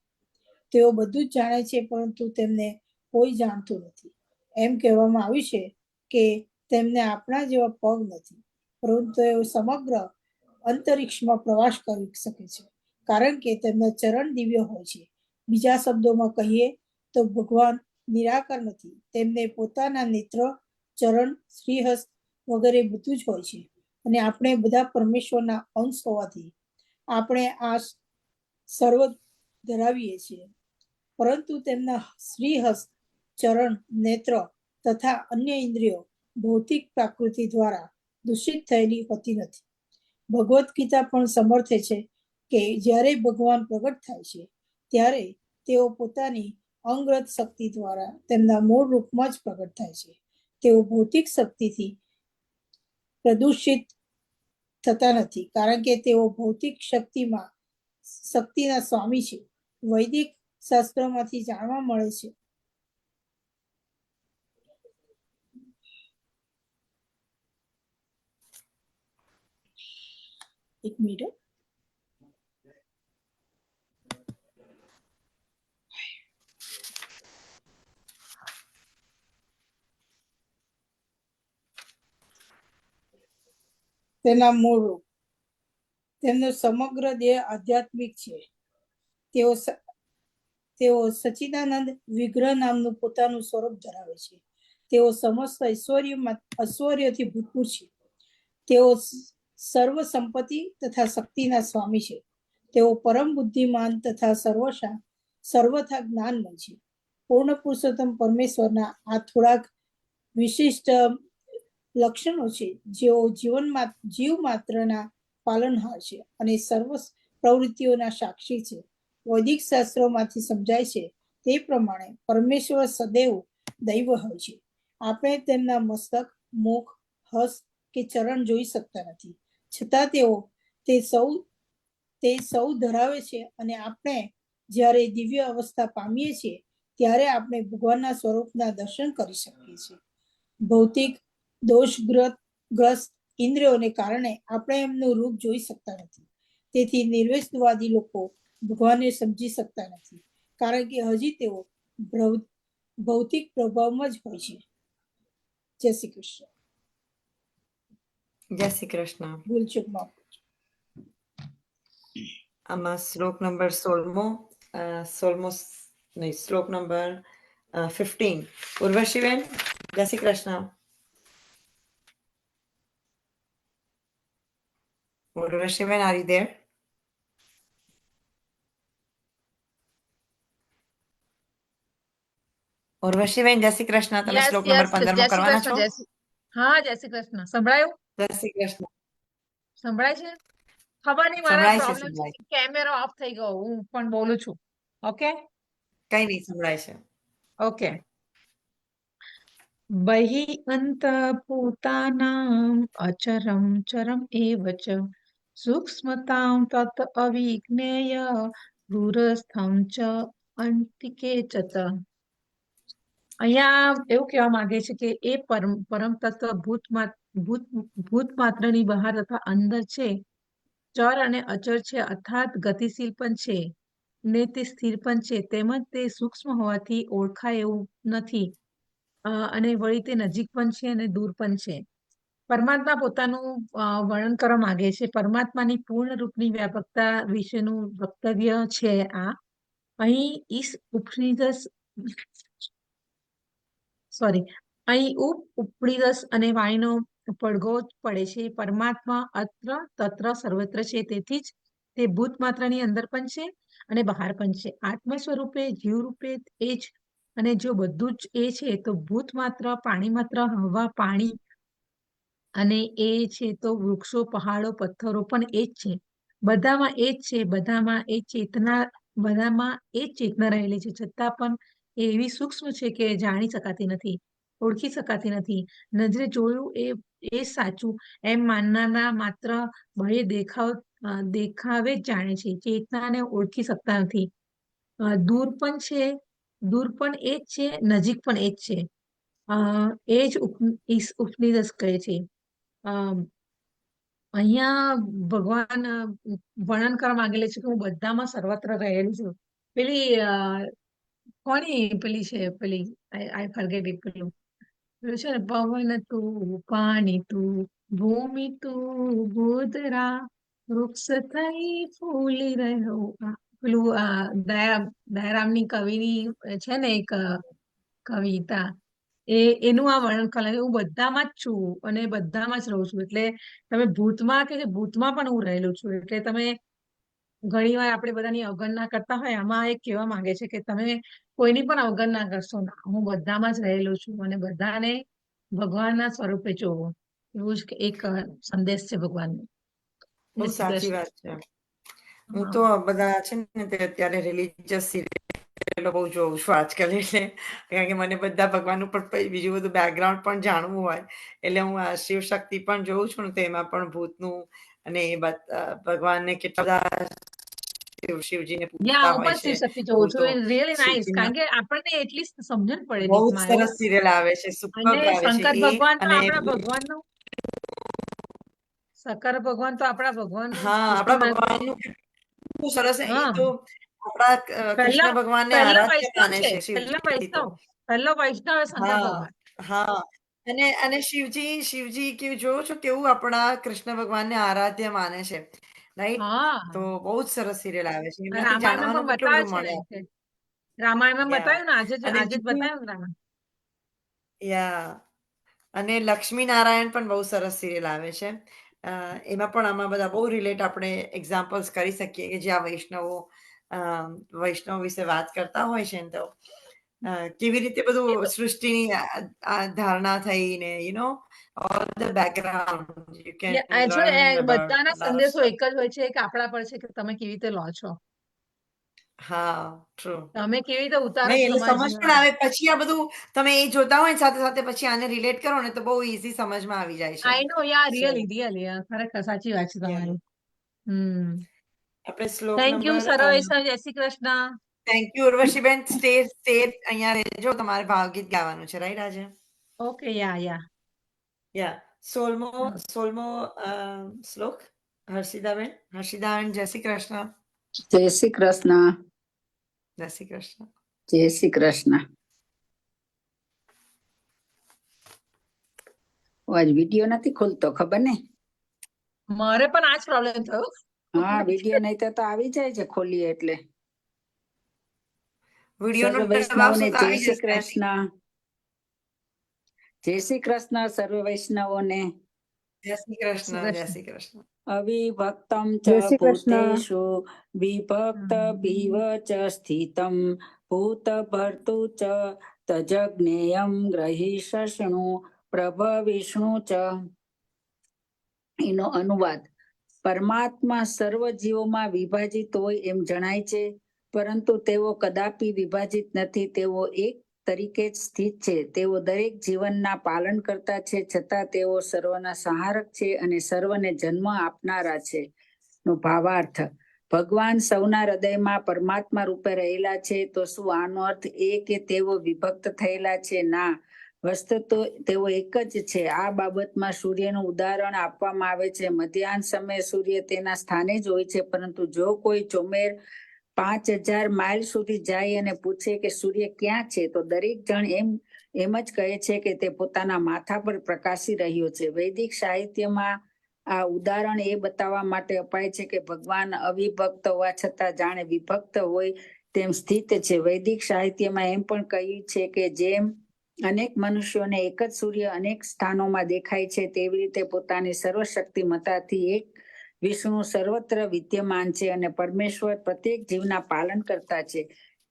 તેઓ બધું જ જાણે છે, પરંતુ તેમને કોઈ જાણતું નથી. એમ કહેવામાં આવ્યું છે કે તેમને આપણા જેવા પગ નથી, પરંતુ તેઓ સમગ્ર અંતરિક્ષમાં પ્રવાસ કરી શકે છે, કારણ કે તેમના ચરણ દિવ્ય હોય છે. બીજા શબ્દોમાં કહીએ તો ભગવાન નિરાકાર નથી. તેમને પોતાના નેત્ર, ચરણ, શ્રીહસ્ત વગેરે બધું જ હોય છે, અને આપણે બધા પરમેશ્વરના અંશ હોવાથી આપણે આ સર્વ ધરાવીએ છીએ. પરંતુ તેમના શ્રીહસ્ત, ચરણ, નેત્ર તથા અન્ય ઇન્દ્રિયો ભૌતિક પ્રકૃતિ દ્વારા દૂષિત થયેલી હોતી નથી. ભગવદ્ ગીતા પણ સમર્થે છે કે જ્યારે ભગવાન પ્રગટ થાય છે, ત્યારે તેઓ પોતાની અંગત શક્તિ દ્વારા તેમના મૂળ રૂપમાં જ પ્રગટ થાય છે. તેઓ ભૌતિક શક્તિથી પ્રદૂષિત થતા નથી, કારણ કે તેઓ ભૌતિક શક્તિના સ્વામી છે. વૈદિક શાસ્ત્રોમાંથી જાણવા મળે છે એક મિનિટ. તેના મૂળ રૂપ. તેમનો સમગ્ર દેહ આધ્યાત્મિક છે. તેઓ સચ્ચિદાનંદ વિગ્રહ નામનું પોતાનું સ્વરૂપ ધરાવે છે. તેઓ સમસ્ત ઐશ્વર્યથી ભરપૂર છે. તેઓ સર્વ સંપત્તિ તથા શક્તિના સ્વામી છે. તેઓ પરમ બુદ્ધિમાન તથા સર્વથા જ્ઞાનમય છે. પૂર્ણ પુરુષોત્તમ પરમેશ્વરના આ થોડાક વિશિષ્ટ લક્ષણો છે, જેઓ જીવ માત્રના પાલનહાર છે અને સર્વ પ્રવૃત્તિઓના સાક્ષી છે. વૈદિક શાસ્ત્રોમાંથી સમજાય છે તે પ્રમાણે પરમેશ્વર સદૈવ દૈવ હોય છે. આપણે તેમના મસ્તક, મુખ, હસ્ત કે ચરણ જોઈ શકતા નથી, છતાં તેઓ તે સૌ ધરાવે છે, અને આપણે જ્યારે દિવ્ય અવસ્થા પામીએ છીએ ત્યારે આપણે ભગવાનના સ્વરૂપના દર્શન કરી શકીએ છીએ. ભૌતિક દોષગ્રસ્ત ઇન્દ્રિયોને કારણે આપણે એમનું રૂપ જોઈ શકતા નથી. તેથી નિર્વેશવાદી લોકો ભગવાનને સમજી શકતા નથી, કારણ કે હજી તેઓ ભૌતિક પ્રભાવમાં જ હોય છે. જય શ્રી કૃષ્ણ. જય શ્રી કૃષ્ણ. ભૂલચૂક માફ. આમાં શ્લોક નંબર 16મો નહીં, શ્લોક નંબર 15. ઉર્વશીબેન, જય શ્રી કૃષ્ણ. ઉર્વશીબેન, are you there? ઉર્વશીબેન, જય શ્રી કૃષ્ણ. તમે યસ શ્લોક નંબર યસ 15 જય માં શ્રી કરવાના કૃષ્ણ છો? હા જય શ્રી કૃષ્ણ સંભળાયું જય શ્રી કૃષ્ણ. સંભળાય છે ખબર નહીં મારા સંભળાય છે, પ્રોબ્લેમ છે સંભળાય કે કેમેરો ઓફ થઈ ગયો હું પણ બોલું છું ઓકે કઈ નહીં, સંભળાય છે. ઓકે બહિ અંતઃભૂતાનાં અચરમ ચરમ એવ ચ સૂક્ષ્મતાં તત અવિજ્ઞેય દૂરસ્થં ચ અંતિકે ચ ત. અહીંયા એવું કહેવા માંગે છે કે એ પરમ તત્વ ભૂત માત્રની બહાર તથા અંદર છે, ચર અને અચર છે, અર્થાત ગતિશીલ પણ છે ને તે સ્થિર પણ છે, તેમજ તે સૂક્ષ્મ હોવાથી ઓળખાય એવું નથી, અને વળી તે નજીક પણ છે અને દૂર પણ છે. પરમાત્મા પોતાનું વર્ણન કરવા માંગે છે. પરમાત્માની પૂર્ણ રૂપની વ્યાપકતા વિશેનું વક્તવ્ય છે આ. અહીં અહીં ઉપનિષદ અને વાણીનો પડઘો પડે છે. પરમાત્મા અત્ર તત્ર સર્વત્ર છે, તેથી જ તે ભૂત માત્રની અંદર પણ છે અને બહાર પણ છે. આત્મ સ્વરૂપે જીવ રૂપે એ જ, અને જો બધું જ એ છે તો ભૂત માત્ર, પ્રાણી માત્ર, હવા, પાણી અને એ છે તો વૃક્ષો, પહાડો, પથ્થરો પણ એ જ છે. બધામાં એ જ છે, બધામાં એ ચેતના રહેલી છે, છતાં પણ એ એવી સૂક્ષ્મ છે કે જાણી શકાતી નથી, ઓળખી શકાતી નથી. નજરે જોયું એ સાચું એમ માનનારા માત્ર ભય દેખાવે જ જાણે છે, ચેતનાને ઓળખી શકતા નથી. દૂર પણ એ જ છે, નજીક પણ એ જ છે. એ જ ઉપનિષદ કહે છે. અહીંયા ભગવાન વર્ણન કરવા માંગેલે છે કે હું બધામાં સર્વત્ર રહેલું છું. કોની પેલી છે પેલી આઈ ફરગેટ ઇટ પેલું છે ને, પવન તું, પાણી તું, ભૂમિ તું, ભૂદરા, વૃક્ષ થઈ ફૂલી રહ્યો. પેલું દયારામની કવિની છે ને એક કવિતા, એનું આ વર્ણન કરે. હું બધામાં જ છું અને બધામાં જ રહું છું. એટલે તમે ભૂતમાં પણ હું રહેલું છું. એટલે તમે ઘણી વાર આપણે બધાની અવગણના કરતા હોય, આમાં એક કહેવા માંગે છે કે તમે કોઈની પણ અવગણના કરશો ના, હું બધામાં જ રહેલો છું અને બધાને ભગવાનના સ્વરૂપે જોવો. એવું જ એક સંદેશ છે ભગવાનનો. બહુ જય શ્રી સાચી કૃષ્ણ. વાત છે. હું હા. તો બધા છે ને તે અત્યારે રિલીજીયસ સિરિયલો બહુ જોઉં છું આજકાલ. એટલે કારણ કે મને બધા ભગવાનનું પણ બીજું બધું બેકગ્રાઉન્ડ પણ જાણવું હોય, એટલે હું આ શિવ શક્તિ પણ જોઉં છું ને, તો એમાં પણ ભૂતનું અને એ ભગવાનને કેટલા બધા શિવજીને પૂજતા હું હોય પણ છે શિવશક્તિ જોઉં છું. ભૂતો. રિયલી નાઇસ, શિવજીના કારણ કે આપણને એટલી સમજણ પડે બહુ જ ડીપમાં એવું. સરસ સિરિયલ આવે છે, સુપર અને આવે છે શંકર એ. ભગવાન તો અને આપણા ભગવાનનું શંકર ભગવાન તો આપણા ભગવાનનું હા, આપણા સૃષ્ટિમાં ભગવાનનું કેટલું સરસ. એ હા તો આપણા પહેલા કૃષ્ણ ભગવાનને પહેલા આરાધ્ય વૈષ્ણવ માને છે, છે શિવજી તો. પહેલો વૈષ્ણવ શંકર હા, ભગવાન. હા. અને શિવજી કેવું જોવો છો, કેવું આપણા કૃષ્ણ ભગવાનને આરાધ્ય માને છે, રાઈટ? તો હા, બહુ જ સરસ સિરિયલ આવે છે. એમાંથી રામાયણમાં જાણવાનું પણ કેટલું બતાવે બધું છે મળે ને આપણને. રામાયણમાં યા બતાવ્યું ને, આજે અને જ બતાવ્યું ને રામાયણ. યા અને લક્ષ્મી નારાયણ પણ બહુ સરસ સિરિયલ આવે છે. એમાં પણ આમાં બધા બહુ રિલેટ આપણે એક્ઝામ્પલ્સ કરી શકીએ કે જ્યાં વૈષ્ણવ વિશે વાત કરતા હોય છે ને, તો કેવી રીતે બધું સૃષ્ટિની ધારણા થઈ ને, all the background you can learn about બધાના લોટ ઓફ સંદેશો સ્ટફ. એક જ હોય છે કે આપણા પર છે કે તમે કેવી રીતે લો છો, હા, ટ્રુ. તમે કેવી રીતે ઉતારો નહીં, છો એટલે તમારા સમજ પણ જીવનમાં. આવે. પછી આ બધું તમે એ જોતા હોય ને સાથે સાથે પછી આને રિલેટ કરો ને, તો બહુ ઈઝી સમજમાં આવી જાય છે. આઈ નો યાર, સો રિયલી ખરેખર સાચી વાત છે યા તમારી. આપણે શ્લોક થેન્ક યુ નંબર સર્વ, જય Shri Krishna. Thank you Urvashiben. Stay અહીંયા રહેજો, તમારે ભાવગીત ગાવાનું છે, રાઈટ? આજે ઓકે, યા. યા 16મો શ્લોક. હર્ષિદાબેન, જય શ્રી કૃષ્ણ. જય શ્રી કૃષ્ણ. જય શ્રી કૃષ્ણ. જય શ્રી કૃષ્ણ. આજ વિડીયો નથી ખુલતો, ખબર ને. મારે પણ આ જ પ્રોબ્લેમ થયો. હા, વિડીયો નહીં તો આવી જાય છે ખોલીએ એટલે. વિડીયોનો સર્વ દબાવશો વૈષ્ણવોને તો જય આવી શ્રી જશે. કૃષ્ણ. જય શ્રી કૃષ્ણ સર્વ વૈષ્ણવોને. જય શ્રી કૃષ્ણ, જય કૃષ્ણ. શ્રી કૃષ્ણ. અવિભક્તમ ચ જય શ્રી કૃષ્ણ. ભૂતેષુ વિભક્ત ભીવ ચ સ્થિતમ ભૂત ભર્તુ ચ તજજ્ઞેયમ ગ્રહીષ્ણુ પ્રભ વિષ્ણુ ચ. એનો અનુવાદ: પરમાત્મા સર્વ જીવોમાં વિભાજિત હોય એમ જણાય છે, પરંતુ તેઓ કદાપી વિભાજિત નથી. તેઓ એક તરીકે જ સ્થિત છે. તેઓ દરેક જીવનના પાલન કરતા છે, છતાં તેઓ સર્વના સંહારક છે અને સર્વને જન્મ આપનારા છે. નો ભાવાર્થ: ભગવાન સૌના હૃદયમાં પરમાત્મા રૂપે રહેલા છે. તો શું આનો અર્થ એ કે તેઓ વિભક્ત થયેલા છે? ના, વસ્તુત તેઓ એક જ છે. આ બાબતમાં સૂર્યનું ઉદાહરણ આપવામાં આવે છે. મધ્યાહન સમયે સૂર્ય તેના સ્થાને જ હોય છે, પરંતુ જો કોઈ ચોમેર 5000 માઇલ સુધી જાય અને પૂછે કે સૂર્ય ક્યાં છે, તો દરેક જણ એમ જ કહે છે કે તે પોતાના માથા પર પ્રકાશી રહ્યો છે. વૈદિક સાહિત્યમાં આ ઉદાહરણ એ બતાવવા માટે અપાય છે કે ભગવાન અવિભક્ત હોવા છતાં જાણે વિભક્ત હોય તેમ સ્થિત છે. વૈદિક સાહિત્યમાં એમ પણ કહ્યું છે કે જેમ અનેક મનુષ્યોને એક જ સૂર્ય અનેક સ્થાનોમાં દેખાય છે, તેવી રીતે પોતાની સર્વશક્તિમતાથી એક વિષ્ણુ સર્વત્ર વિદ્યમાન છે અને પરમેશ્વર પ્રત્યેક જીવના પાલન કરતા છે.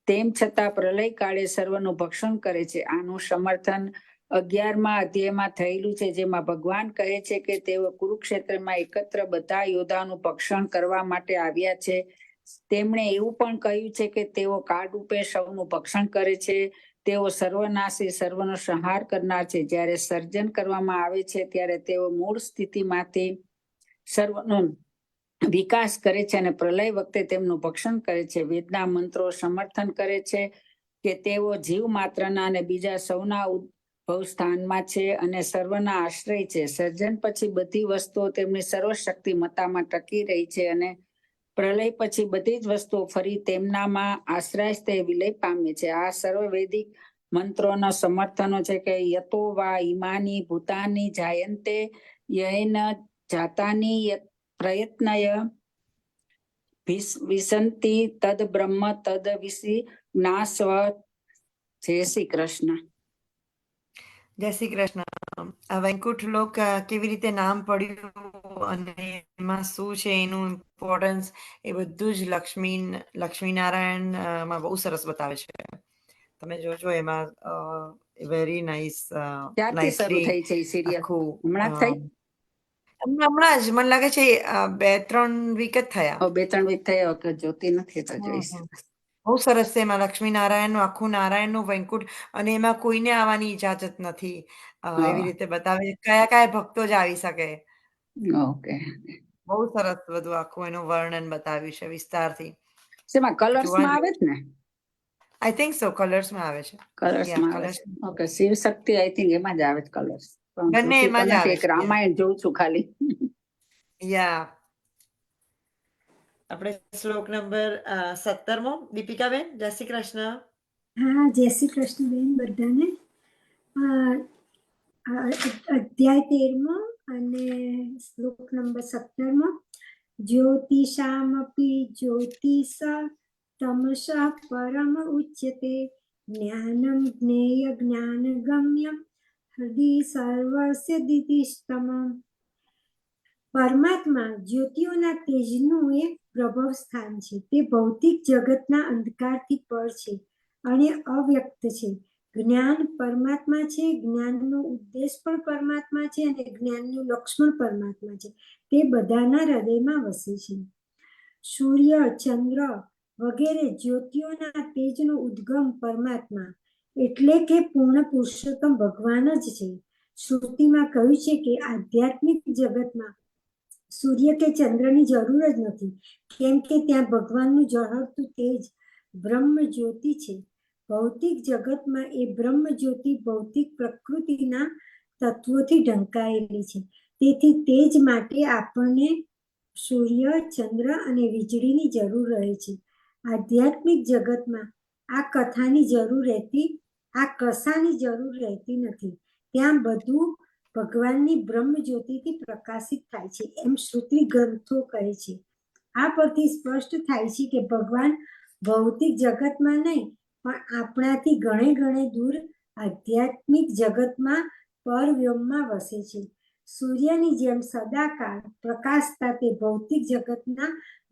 તેમ છતાં પ્રલય કાળે સર્વનું ભક્ષણ કરે છે. આનું સમર્થન 11મા અધ્યાયમાં થયેલું છે, જેમાં ભગવાન કહે છે કે તેઓ કુરુક્ષેત્રમાં એકત્ર બધા યોદ્ધાઓનું ભક્ષણ કરવા માટે આવ્યા છે. તેમણે એવું પણ કહ્યું છે કે તેઓ કાળરૂપે સૌનું ભક્ષણ કરે છે. તેઓ સર્વનાશી, સર્વનો સંહાર કરનાર છે. જ્યારે સર્જન કરવામાં આવે છે ત્યારે તેઓ મૂળ સ્થિતિમાંથી સર્વનો વિકાસ કરે છે અને પ્રલય વખતે તેમનું ભક્ષણ કરે છે. વેદના મંત્રો સમર્થન કરે છે કે તેઓ જીવ માત્રના અને બીજા સૌના ઉદ્ભવ સ્થાનમાં છે અને સર્વના આશ્રય છે. સર્જન પછી બધી વસ્તુઓ તેમની સર્વશક્તિમતામાં ટકી રહી છે અને પ્રલય પછી બધી જ વસ્તુઓ ફરી તેમનામાં આશ્રય વિલય પામે છે. આ સર્વ વૈદિક મંત્રોનો સમર્થનો છે કે યતો વા ઈમાની ભૂતાની જાયન્તે યૈન જાતાની પ્રયત્નય વિસંતિ તદ બ્રહ્મ તદ વિષી જ્ઞાસ્વ. જય શ્રી કૃષ્ણ. જય શ્રી કૃષ્ણ. આ વૈકુંઠ લોક કેવી રીતે નામ પડ્યું અને એમાં શું છે એનું ઇમ્પોર્ટન્સ, એ બધું જ લક્ષ્મીનારાયણ માં બહુ સરસ બતાવે છે. તમે જોજો એમાં વેરી નાઇસ ક્યારથી શરૂ થઈ છે એ સિરિયલ? આખું હમણાં જ થઈ? હમણાં જ મને લાગે છે 2-3 વીક જ થયા. 2-3 વીક થયા. ઓકે, જોતી નથી તો જોઈશ. બહુ સરસ છે. એમાં લક્ષ્મીનારાયણનું આખું નારાયણનું વૈકુંઠ, અને એમાં કોઈને આવવાની ઇજાજત નથી. એવી રીતે બતાવે છે કયા કયા ભક્તો જ આવી શકે. ઓકે. બહુ સરસ બધું આખું એનું વર્ણન બતાવ્યું છે વિસ્તારથી. શેમાં કલર્સમાં આવે જ ને? આઈ થિંક સો કલર્સમાં આવે છે. કલર્સમાં આવે છે. Okay, Shiv Shakti I think એમાં જ આવે છે કલર્સ. બંને એમાં જ આવે એક છે. રામાયણ જોઉં છું ખાલી. યા આપણે શ્લોક નંબર 17મો. દીપિકાબેન, જય શ્રી કૃષ્ણ. હા, જય શ્રી કૃષ્ણ બેન બધાને. અધ્યાય 13મો અને શ્લોક નંબર 17મો. જ્યોતિષામપી જ્યોતિષ તમસઃ પરમ ઉચ્યતે જ્ઞાનમ જ્ઞેય જ્ઞાનગમ્યમ હૃદિ સર્વસ્ય દિતિષ્ટમ. પરમાત્મા જ્યોતિઓના તેજનું એક પ્રભવ સ્થાન છે. તે ભૌતિક જગતના અંધકારથી પર છે અને અવ્યક્ત છે. જ્ઞાન પરમાત્મા છે. જ્ઞાનનો ઉદ્દેશ પણ પરમાત્મા છે અને જ્ઞાનનું લક્ષણ પરમાત્મા છે. તે બધાના હૃદયમાં વસે છે. સૂર્ય, ચંદ્ર વગેરે જ્યોતિઓના તેજનો ઉદ્ગમ પરમાત્મા એટલે કે પૂર્ણ પુરુષોત્તમ ભગવાન જ છે. શ્રુતિમાં કહ્યું છે કે આધ્યાત્મિક જગતમાં સૂર્ય કે ચંદ્રની જરૂર જ નથી, કેમ કે ત્યાં ભગવાનનું ઝળહળતું તેજ બ્રહ્મ જ્યોતિ છે. ભૌતિક જગતમાં એ બ્રહ્મ જ્યોતિ ભૌતિક પ્રકૃતિના તત્વોથી ઢંકાયેલી છે. તેથી તેજ માટે આપણને સૂર્ય, ચંદ્ર અને વીજળીની જરૂર રહે છે. આધ્યાત્મિક જગતમાં આ કસાની જરૂર રહેતી નથી. ત્યાં બધું ભગવાનની બ્રહ્મ જ્યોતિથી પ્રકાશિત થાય છે, એમ શ્રુતિ ગ્રંથો કહે છે. આ પરથી સ્પષ્ટ થાય છે કે ભગવાન ભૌતિક જગતમાં નહીં પણ આપણાથી ઘણે ઘણે દૂર આધ્યાત્મિક જગતમાં પરવ્યોમમાં વસે છે. સૂર્યની જેમ સદાકાળ પ્રકાશતા તે ભૌતિક જગતના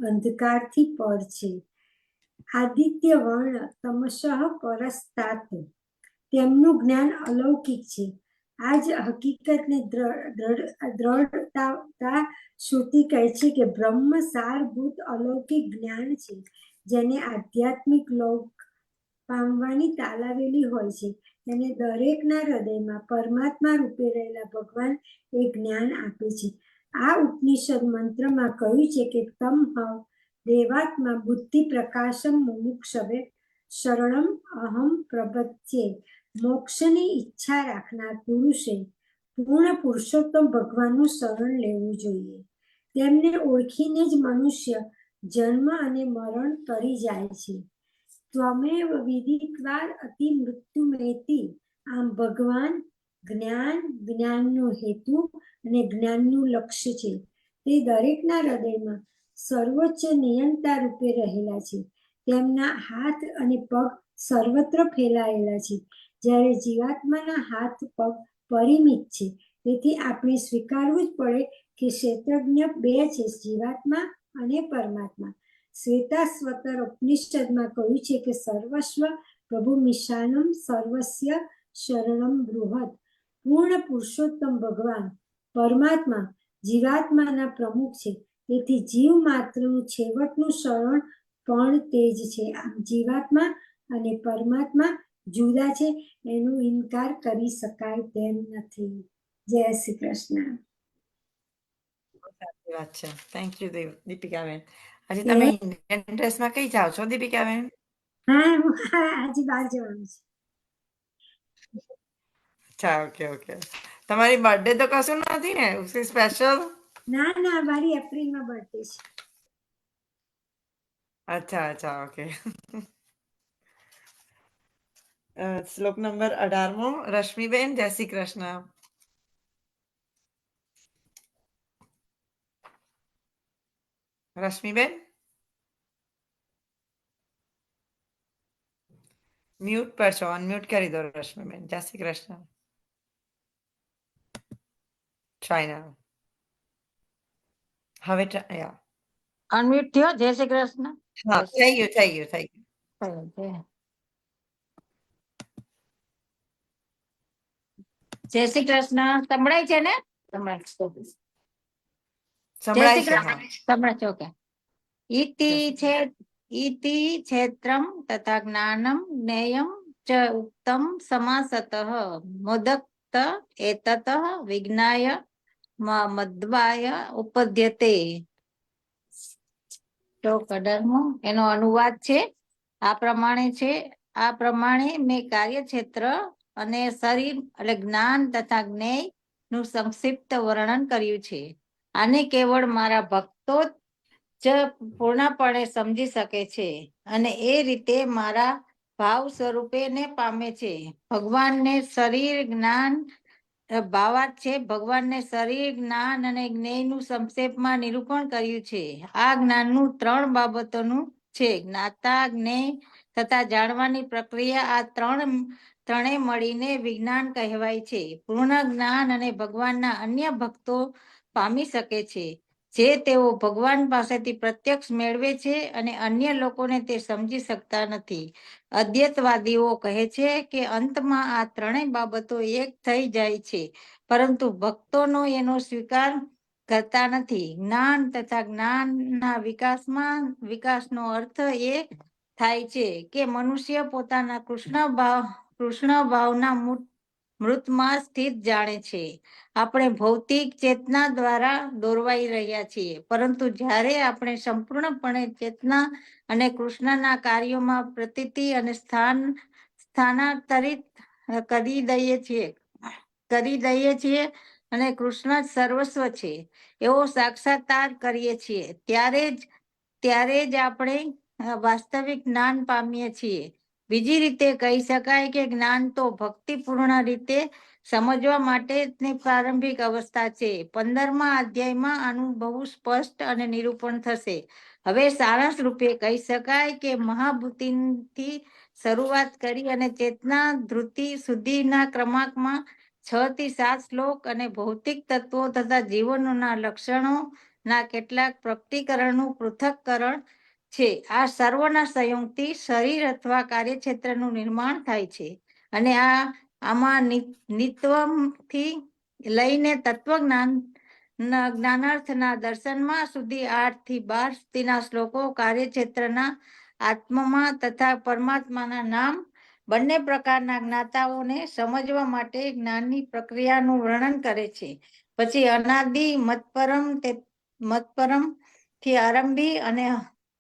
અંધકારથી પર છે. આદિત્ય વર્ણ તમશઃ પરસ્તાત, તેમનું જ્ઞાન અલૌકિક છે. આ જ હકીકતને દ્રઢતા શ્રુતિ કહે છે કે બ્રહ્મ સારભૂત અલૌકિક જ્ઞાન છે, જેને આધ્યાત્મિક લોક પામવાની તાલાવેલી હોય છે. તેને દરેકના હૃદયમાં પરમાત્મા રૂપે રહેલા ભગવાન એ જ્ઞાન આપે છે. આ ઉપનિષદ મંત્રમાં કહ્યું છે કે તમ હવ દેવાત્મા બુદ્ધિ પ્રકાશમ મુમુક્ષવે શરણમ અહમ પ્રપદ્યે. મોક્ષની ઈચ્છા રાખનાર પુરુષે પૂર્ણ પુરુષોત્તમ ભગવાનનું શરણ લેવું જોઈએ. તેમને ઓળખીને જ મનુષ્ય જન્મ અને મરણ કરી જાય છે. ત્વમેવ વિદિત્વા અતિ મૃત્યુમેતિ. આમ ભગવાન જ્ઞાન, જ્ઞાનનો હેતુ અને જ્ઞાનનું લક્ષ્ય છે. તે દરેકના હૃદયમાં સર્વોચ્ચ નિયંતા રૂપે રહેલા છે. તેમના હાથ અને પગ સર્વત્ર ફેલાયેલા છે, જ્યારે જીવાત્માના હાથ પગ પરિમિત છે. તેથી આપણે સ્વીકારવું જ પડે કે ક્ષેત્રજ્ઞ બે છે, જીવાત્મા અને પરમાત્મા. શ્વેતાશ્વતર ઉપનિષદમાં કહ્યું છે કે સર્વસ્વ પ્રભુ મિશાનમ સર્વસ્ય શરણમ બૃહદ. પૂર્ણ પુરુષોત્તમ ભગવાન પરમાત્મા જીવાત્માના પ્રમુખ છે. તેથી જીવ માત્રનું છેવટનું શરણ પણ તે જ છે. આમ જીવાત્મા અને પરમાત્મા જુદા છે, એનો ઇનકાર કરી શકાય તેમ નથી. જય શ્રી કૃષ્ણ. સાચી વાત છે. Thank you દીપિકાબેન. આજે તમે ઇન્ડિયન ડ્રેસમાં કઈ જાઓ છો દીપિકાબેન? હા, આજે બહાર જવાનું છે. અચ્છા, ઓકે ઓકે. તમારી બર્થડે તો કશું નથી ને સ્પેશિયલ? ના ના, મારી એપ્રિલમાં બર્થડે છે. અચ્છા અચ્છા, ઓકે. શ્લોક નંબર 18મો. રશ્મિબેન, જય શ્રી કૃષ્ણ. રશ્મિબેન, મ્યુટ પર છો, અનમ્યુટ કરી દો રશ્મિબેન. જય શ્રી કૃષ્ણ. ટ્રાય નાઉ. હવે યા અનમ્યુટ થયો. જય શ્રી કૃષ્ણ. હા, થઈ ગયું થઈ ગયું થઈ ગયું. જય શ્રી કૃષ્ણ. સંભળાય છે ને? સંભળાય છે. સંભળાય છે. હા. સંભળાય છે. ઓકે. ઇતિ ક્ષેત્રમ તથા જ્ઞાનમ જ્ઞેયમ ચ ઉક્તમ સમાસતઃ મોદક્ત એતત વિજ્ઞાય મદ્વાય ઉપદ્યતે. શ્લોક 18મો. એનો અનુવાદ છે આ પ્રમાણે મેં કાર્યક્ષેત્ર અને શરીર એટલે જ્ઞાન તથા જ્ઞેય નું સંક્ષિપ્ત વર્ણન કર્યું છે. આને કેવળ મારા ભક્તો જ પૂર્ણપણે સમજી શકે છે અને એ રીતે મારા ભાવ સ્વરૂપે ને પામે છે. ભગવાનને શરીર જ્ઞાન ભાવાર્થ છે. ભગવાનને શરીર જ્ઞાન અને જ્ઞેયનું સંક્ષેપમાં નિરૂપણ કર્યું છે. આ જ્ઞાનનું 3 બાબતોનું છે: જ્ઞાતા, જ્ઞેય તથા જાણવાની પ્રક્રિયા. આ ત્રણે મળીને વિજ્ઞાન કહેવાય છે. પૂર્ણ જ્ઞાન અને ભગવાનના અન્ય ભક્તો પામી શકે છે, જે તેઓ ભગવાન પાસેથી પ્રત્યક્ષ મેળવે છે અને અન્ય લોકોને તે સમજી શકતા નથી. અદ્વૈતવાદીઓ કહે છે કે અંતમાં આ 3 બાબતો એક થઈ જાય છે, પરંતુ ભક્તોનો એનો સ્વીકાર કરતા નથી. જ્ઞાન તથા જ્ઞાનના વિકાસનો અર્થ એ થાય છે કે મનુષ્ય પોતાના કૃષ્ણ ભાવના મૃતમાં સ્થિત જાણે છે. આપણે ભૌતિક ચેતના દ્વારા દોરવાઈ રહ્યા છીએ, પરંતુ જ્યારે આપણે સંપૂર્ણપણે ચેતના અને કૃષ્ણના કાર્યોમાં પ્રતીતિ અને સ્થાનાંતરિત કરી દઈએ છીએ અને કૃષ્ણ જ સર્વસ્વ છે એવો સાક્ષાત્કાર કરીએ છીએ, ત્યારે જ આપણે વાસ્તવિક જ્ઞાન પામીએ છીએ. બીજી રીતે કહી શકાય કે જ્ઞાન તો ભક્તિપૂર્ણ રીતે સમજવા માટેની પ્રારંભિક અવસ્થા છે. 15મા અધ્યાયમાં આનું બહુ સ્પષ્ટ અને નિરૂપણ થશે. હવે સારાંશ રૂપે કહી શકાય કે મહાભૂતિથી શરૂઆત કરી અને ચેતના ધૃતિ સુધીના ક્રમાંકમાં 6 થી 7 શ્લોક અને ભૌતિક તત્વો તથા જીવનોના લક્ષણોના કેટલાક પ્રકટીકરણનું પૃથક્કરણ છે. આ સર્વના સંયોગથી શરીર અથવા કાર્યક્ષેત્રનું નિર્માણ થાય છે અને આમાં નિત્વમથી લઈને તત્વજ્ઞાન જ્ઞાનાર્થના દર્શનમાં સુધી 8 થી 12 સુધીના શ્લોકો કાર્યક્ષેત્રના આત્મમાં તથા પરમાત્માના નામ બંને પ્રકારના જ્ઞાતાઓને સમજવા માટે જ્ઞાનની પ્રક્રિયાનું વર્ણન કરે છે. પછી અનાદિ મતપરમ થી આરંભી અને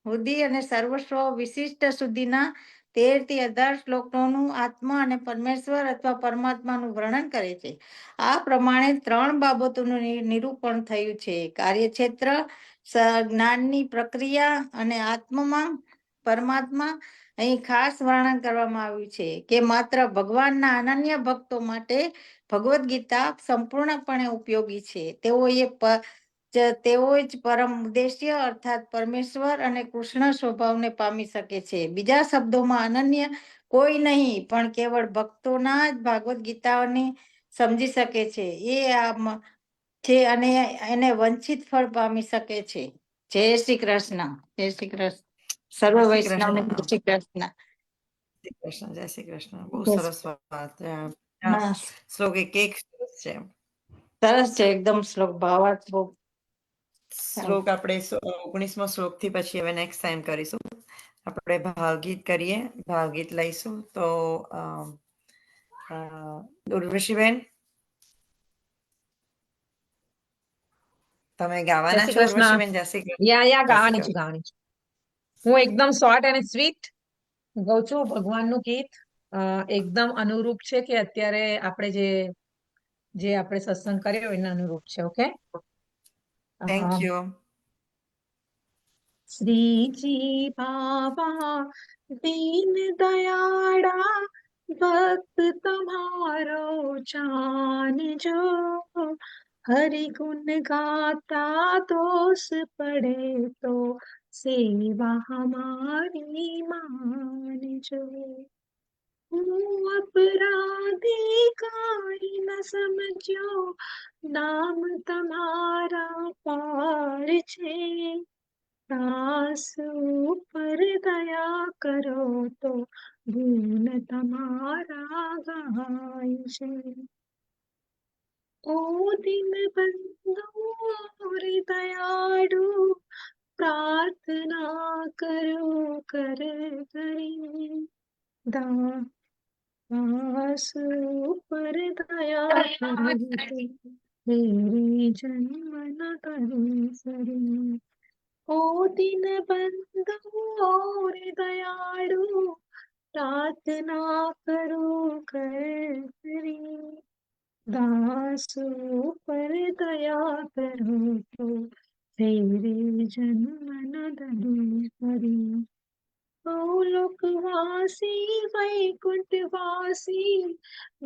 હુદી અને સર્વસ્વ વિશિષ્ટ સુધીના 13 થી 18 શ્લોકોનું આત્મા અને પરમેશ્વર અથવા પરમાત્માનું વર્ણન કરે છે. આ પ્રમાણે 3 બાબતોનું નિરૂપણ થયું છે: કાર્યક્ષેત્ર, જ્ઞાનની પ્રક્રિયા અને આત્મમાં પરમાત્મા. અહીં ખાસ વર્ણન કરવામાં આવ્યું છે કે માત્ર ભગવાનના અનન્ય ભક્તો માટે ભગવદ્ ગીતા સંપૂર્ણપણે ઉપયોગી છે. તેઓ જ પરમ ઉદ્દેશ્ય અર્થાત પરમેશ્વર અને કૃષ્ણ સ્વભાવને પામી શકે છે. બીજા શબ્દોમાં અનન્ય કોઈ નહીં પણ કેવળ ભક્તોના જ ભાગવત ગીતાઓને સમજી શકે છે છે અને એને વંચિત ફળ પામી શકે છે. જય શ્રી કૃષ્ણ. જય શ્રી કૃષ્ણ. સર્વ જય શ્રી વૈષ્ણવને કૃષ્ણ. જય શ્રી કૃષ્ણ. જય શ્રી કૃષ્ણ. બહુ જય સરસ વાત. હા, શ્લોક એક સરસ છે. સરસ છે એકદમ શ્લોક ભાવાર્થ બહુ શ્લોક આપણે 19મો શ્લોક થી પછી હવે નેક્સ્ટ ટાઈમ કરીશું. આપણે ભાવગીત કરીએ, ભાવગીત લઈશું. તો ઉર્વશીબેન, તમે જય ગાવાના શ્રી છો? કૃષ્ણ. ઉર્વશીબેન, જય શ્રી કૃષ્ણ. યા જય શ્રી ગાવાની છું. હું એકદમ શોર્ટ અને સ્વીટ ગાઉં છું ભગવાનનું ગીત. એકદમ અનુરૂપ છે કે અત્યારે આપણે જે આપણે સત્સંગ કર્યો એના અનુરૂપ છે. Okay. Thank you. Shriji Baba દીન દયાળા ભક્ત તમારો જાનજો, હરિ ગુણ ગાતા દોષ પડે તો સેવા હમારી માનજો. હું અપરાધી કાઈ ન સમજ્યો, નામ તમારા પાર છે. દાસ ઉપર દયા કરો તો ગુણ તમારા ગાય છે. ઓ દિન બંધુ દયાળુ, પ્રાર્થના કરો કર કરી. દાસ ઉપર દયા કરો તો તેરી જન્મ ન કરી સરી. ઓ દિન બંધુ દયાળુ, પ્રાર્થના કરો કરી. દાસ ઉપર દયા કરો તો તેરે જન્મ ન ધરી ફરી. ઓ લોકવાસી વૈકુંઠવાસી,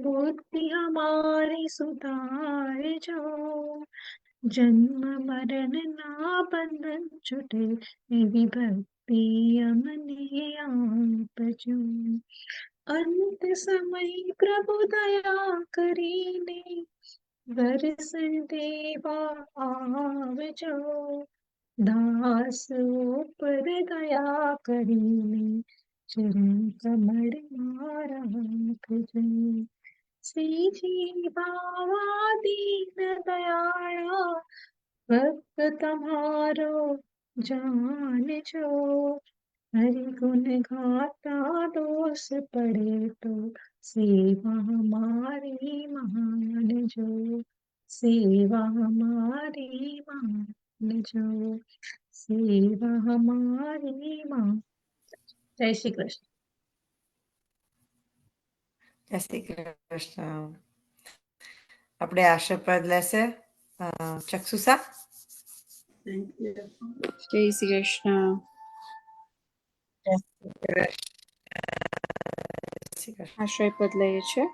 બુદ્ધિ હમારી સુધારજો. જન્મ મરણ ના બંધન છૂટે એવી ભક્તિ અમને આપજો. અંત સમય પ્રભુ દયા કરીને દર્શન દેવા આવજો. દાસ ઉપર દયા કરીને ચરણ કમળ મારા રાખજો. શ્રીજી બાવા દીન દયાળા ભક્ત તમારો જાનજો, હરિ ગુણ ગાતા દોષ પડે તો સેવા હમારી માનજો. સેવા હમારી માનજો. સેવા હમારી માન. જય શ્રી કૃષ્ણ. જય શ્રી કૃષ્ણ. આપણે આશીર્વાદ લેશે ચક્ષુસા. જય શ્રી કૃષ્ણ. આશ્રય પદ લઈએ છે.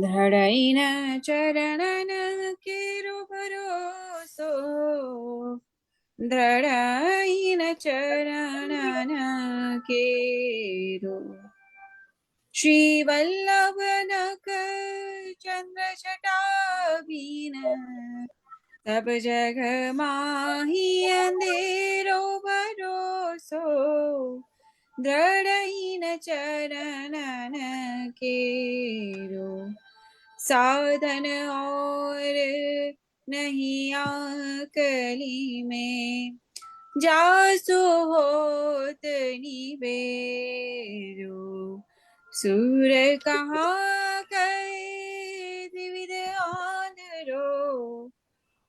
ધડાઈના ચરણન કેરો ભરોસો, દ્રઢહીન ચરણ કેરો શ્રી વલ્લભ નખ ચંદ્ર જટાબીન તબ જગ માહી અંધેરો ભરોસો દ્રઢહીન ચરણ કેરો साधन और नहीं आकली में जासु होत निबेरो सूर कहाँ कहे द्विविध आदरो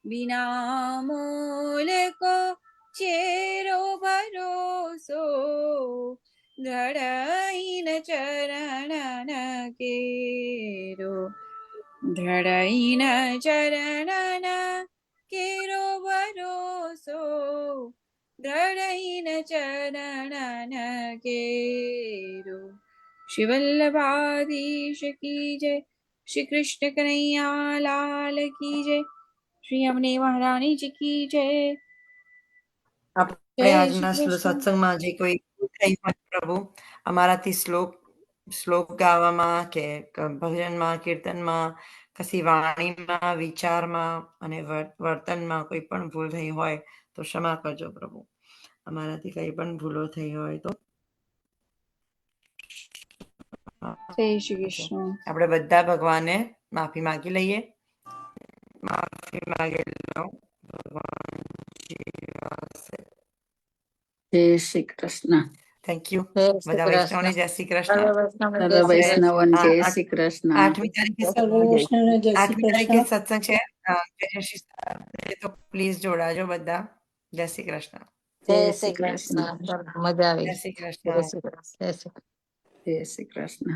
बिना मोल को चेरो भरोसो द्रढ़हीन चरण केरो દ્રઢહીન ચરણ કેરો ભરોસો દ્રઢહીન ચરણ કેરો શ્રી વલ્લભાધીશ કી જય શ્રી કૃષ્ણ કનૈયા લાલ કી જય શ્રી અમને મહારાણીજી કી જય આપણે જય આજના શ્રી કૃષ્ણ. સત્સંગમાં જે કોઈ ભૂલ થઈ હોય પ્રભુ અમારાથી શ્લોક ગાવામાં કે ભજનમાં કીર્તનમાં કશી વાણીમાં વિચારમાં અને વર્તનમાં કોઈ પણ ભૂલ થઈ હોય તો ક્ષમા કરજો પ્રભુ. અમારાથી કઈ પણ ભૂલો થઈ હોય તો જય શ્રી કૃષ્ણ. આપણે બધા ભગવાનને માફી માંગી લઈએ. માફી માંગી લો. ભગવાન જય શ્રી કૃષ્ણ. Thank you. જય શ્રી બધા વૈષ્ણવને જય શ્રી કૃષ્ણ. સર્વ વૈષ્ણવને સર્વ જય શ્રી કૃષ્ણ. વૈષ્ણવન જય આ શ્રી કૃષ્ણ. 8મી તારીખે સર્વ વૈષ્ણવને જય શ્રી 8મી તારીખે કૃષ્ણ. સત્સંગ છે. તો પ્લીઝ જોડાજો બધા. જય શ્રી કૃષ્ણ. જય શ્રી કૃષ્ણ. મજા આવી. જય શ્રી જય કૃષ્ણ. શ્રી કૃષ્ણ. જય શ્રી કૃષ્ણ. જય શ્રી કૃષ્ણ.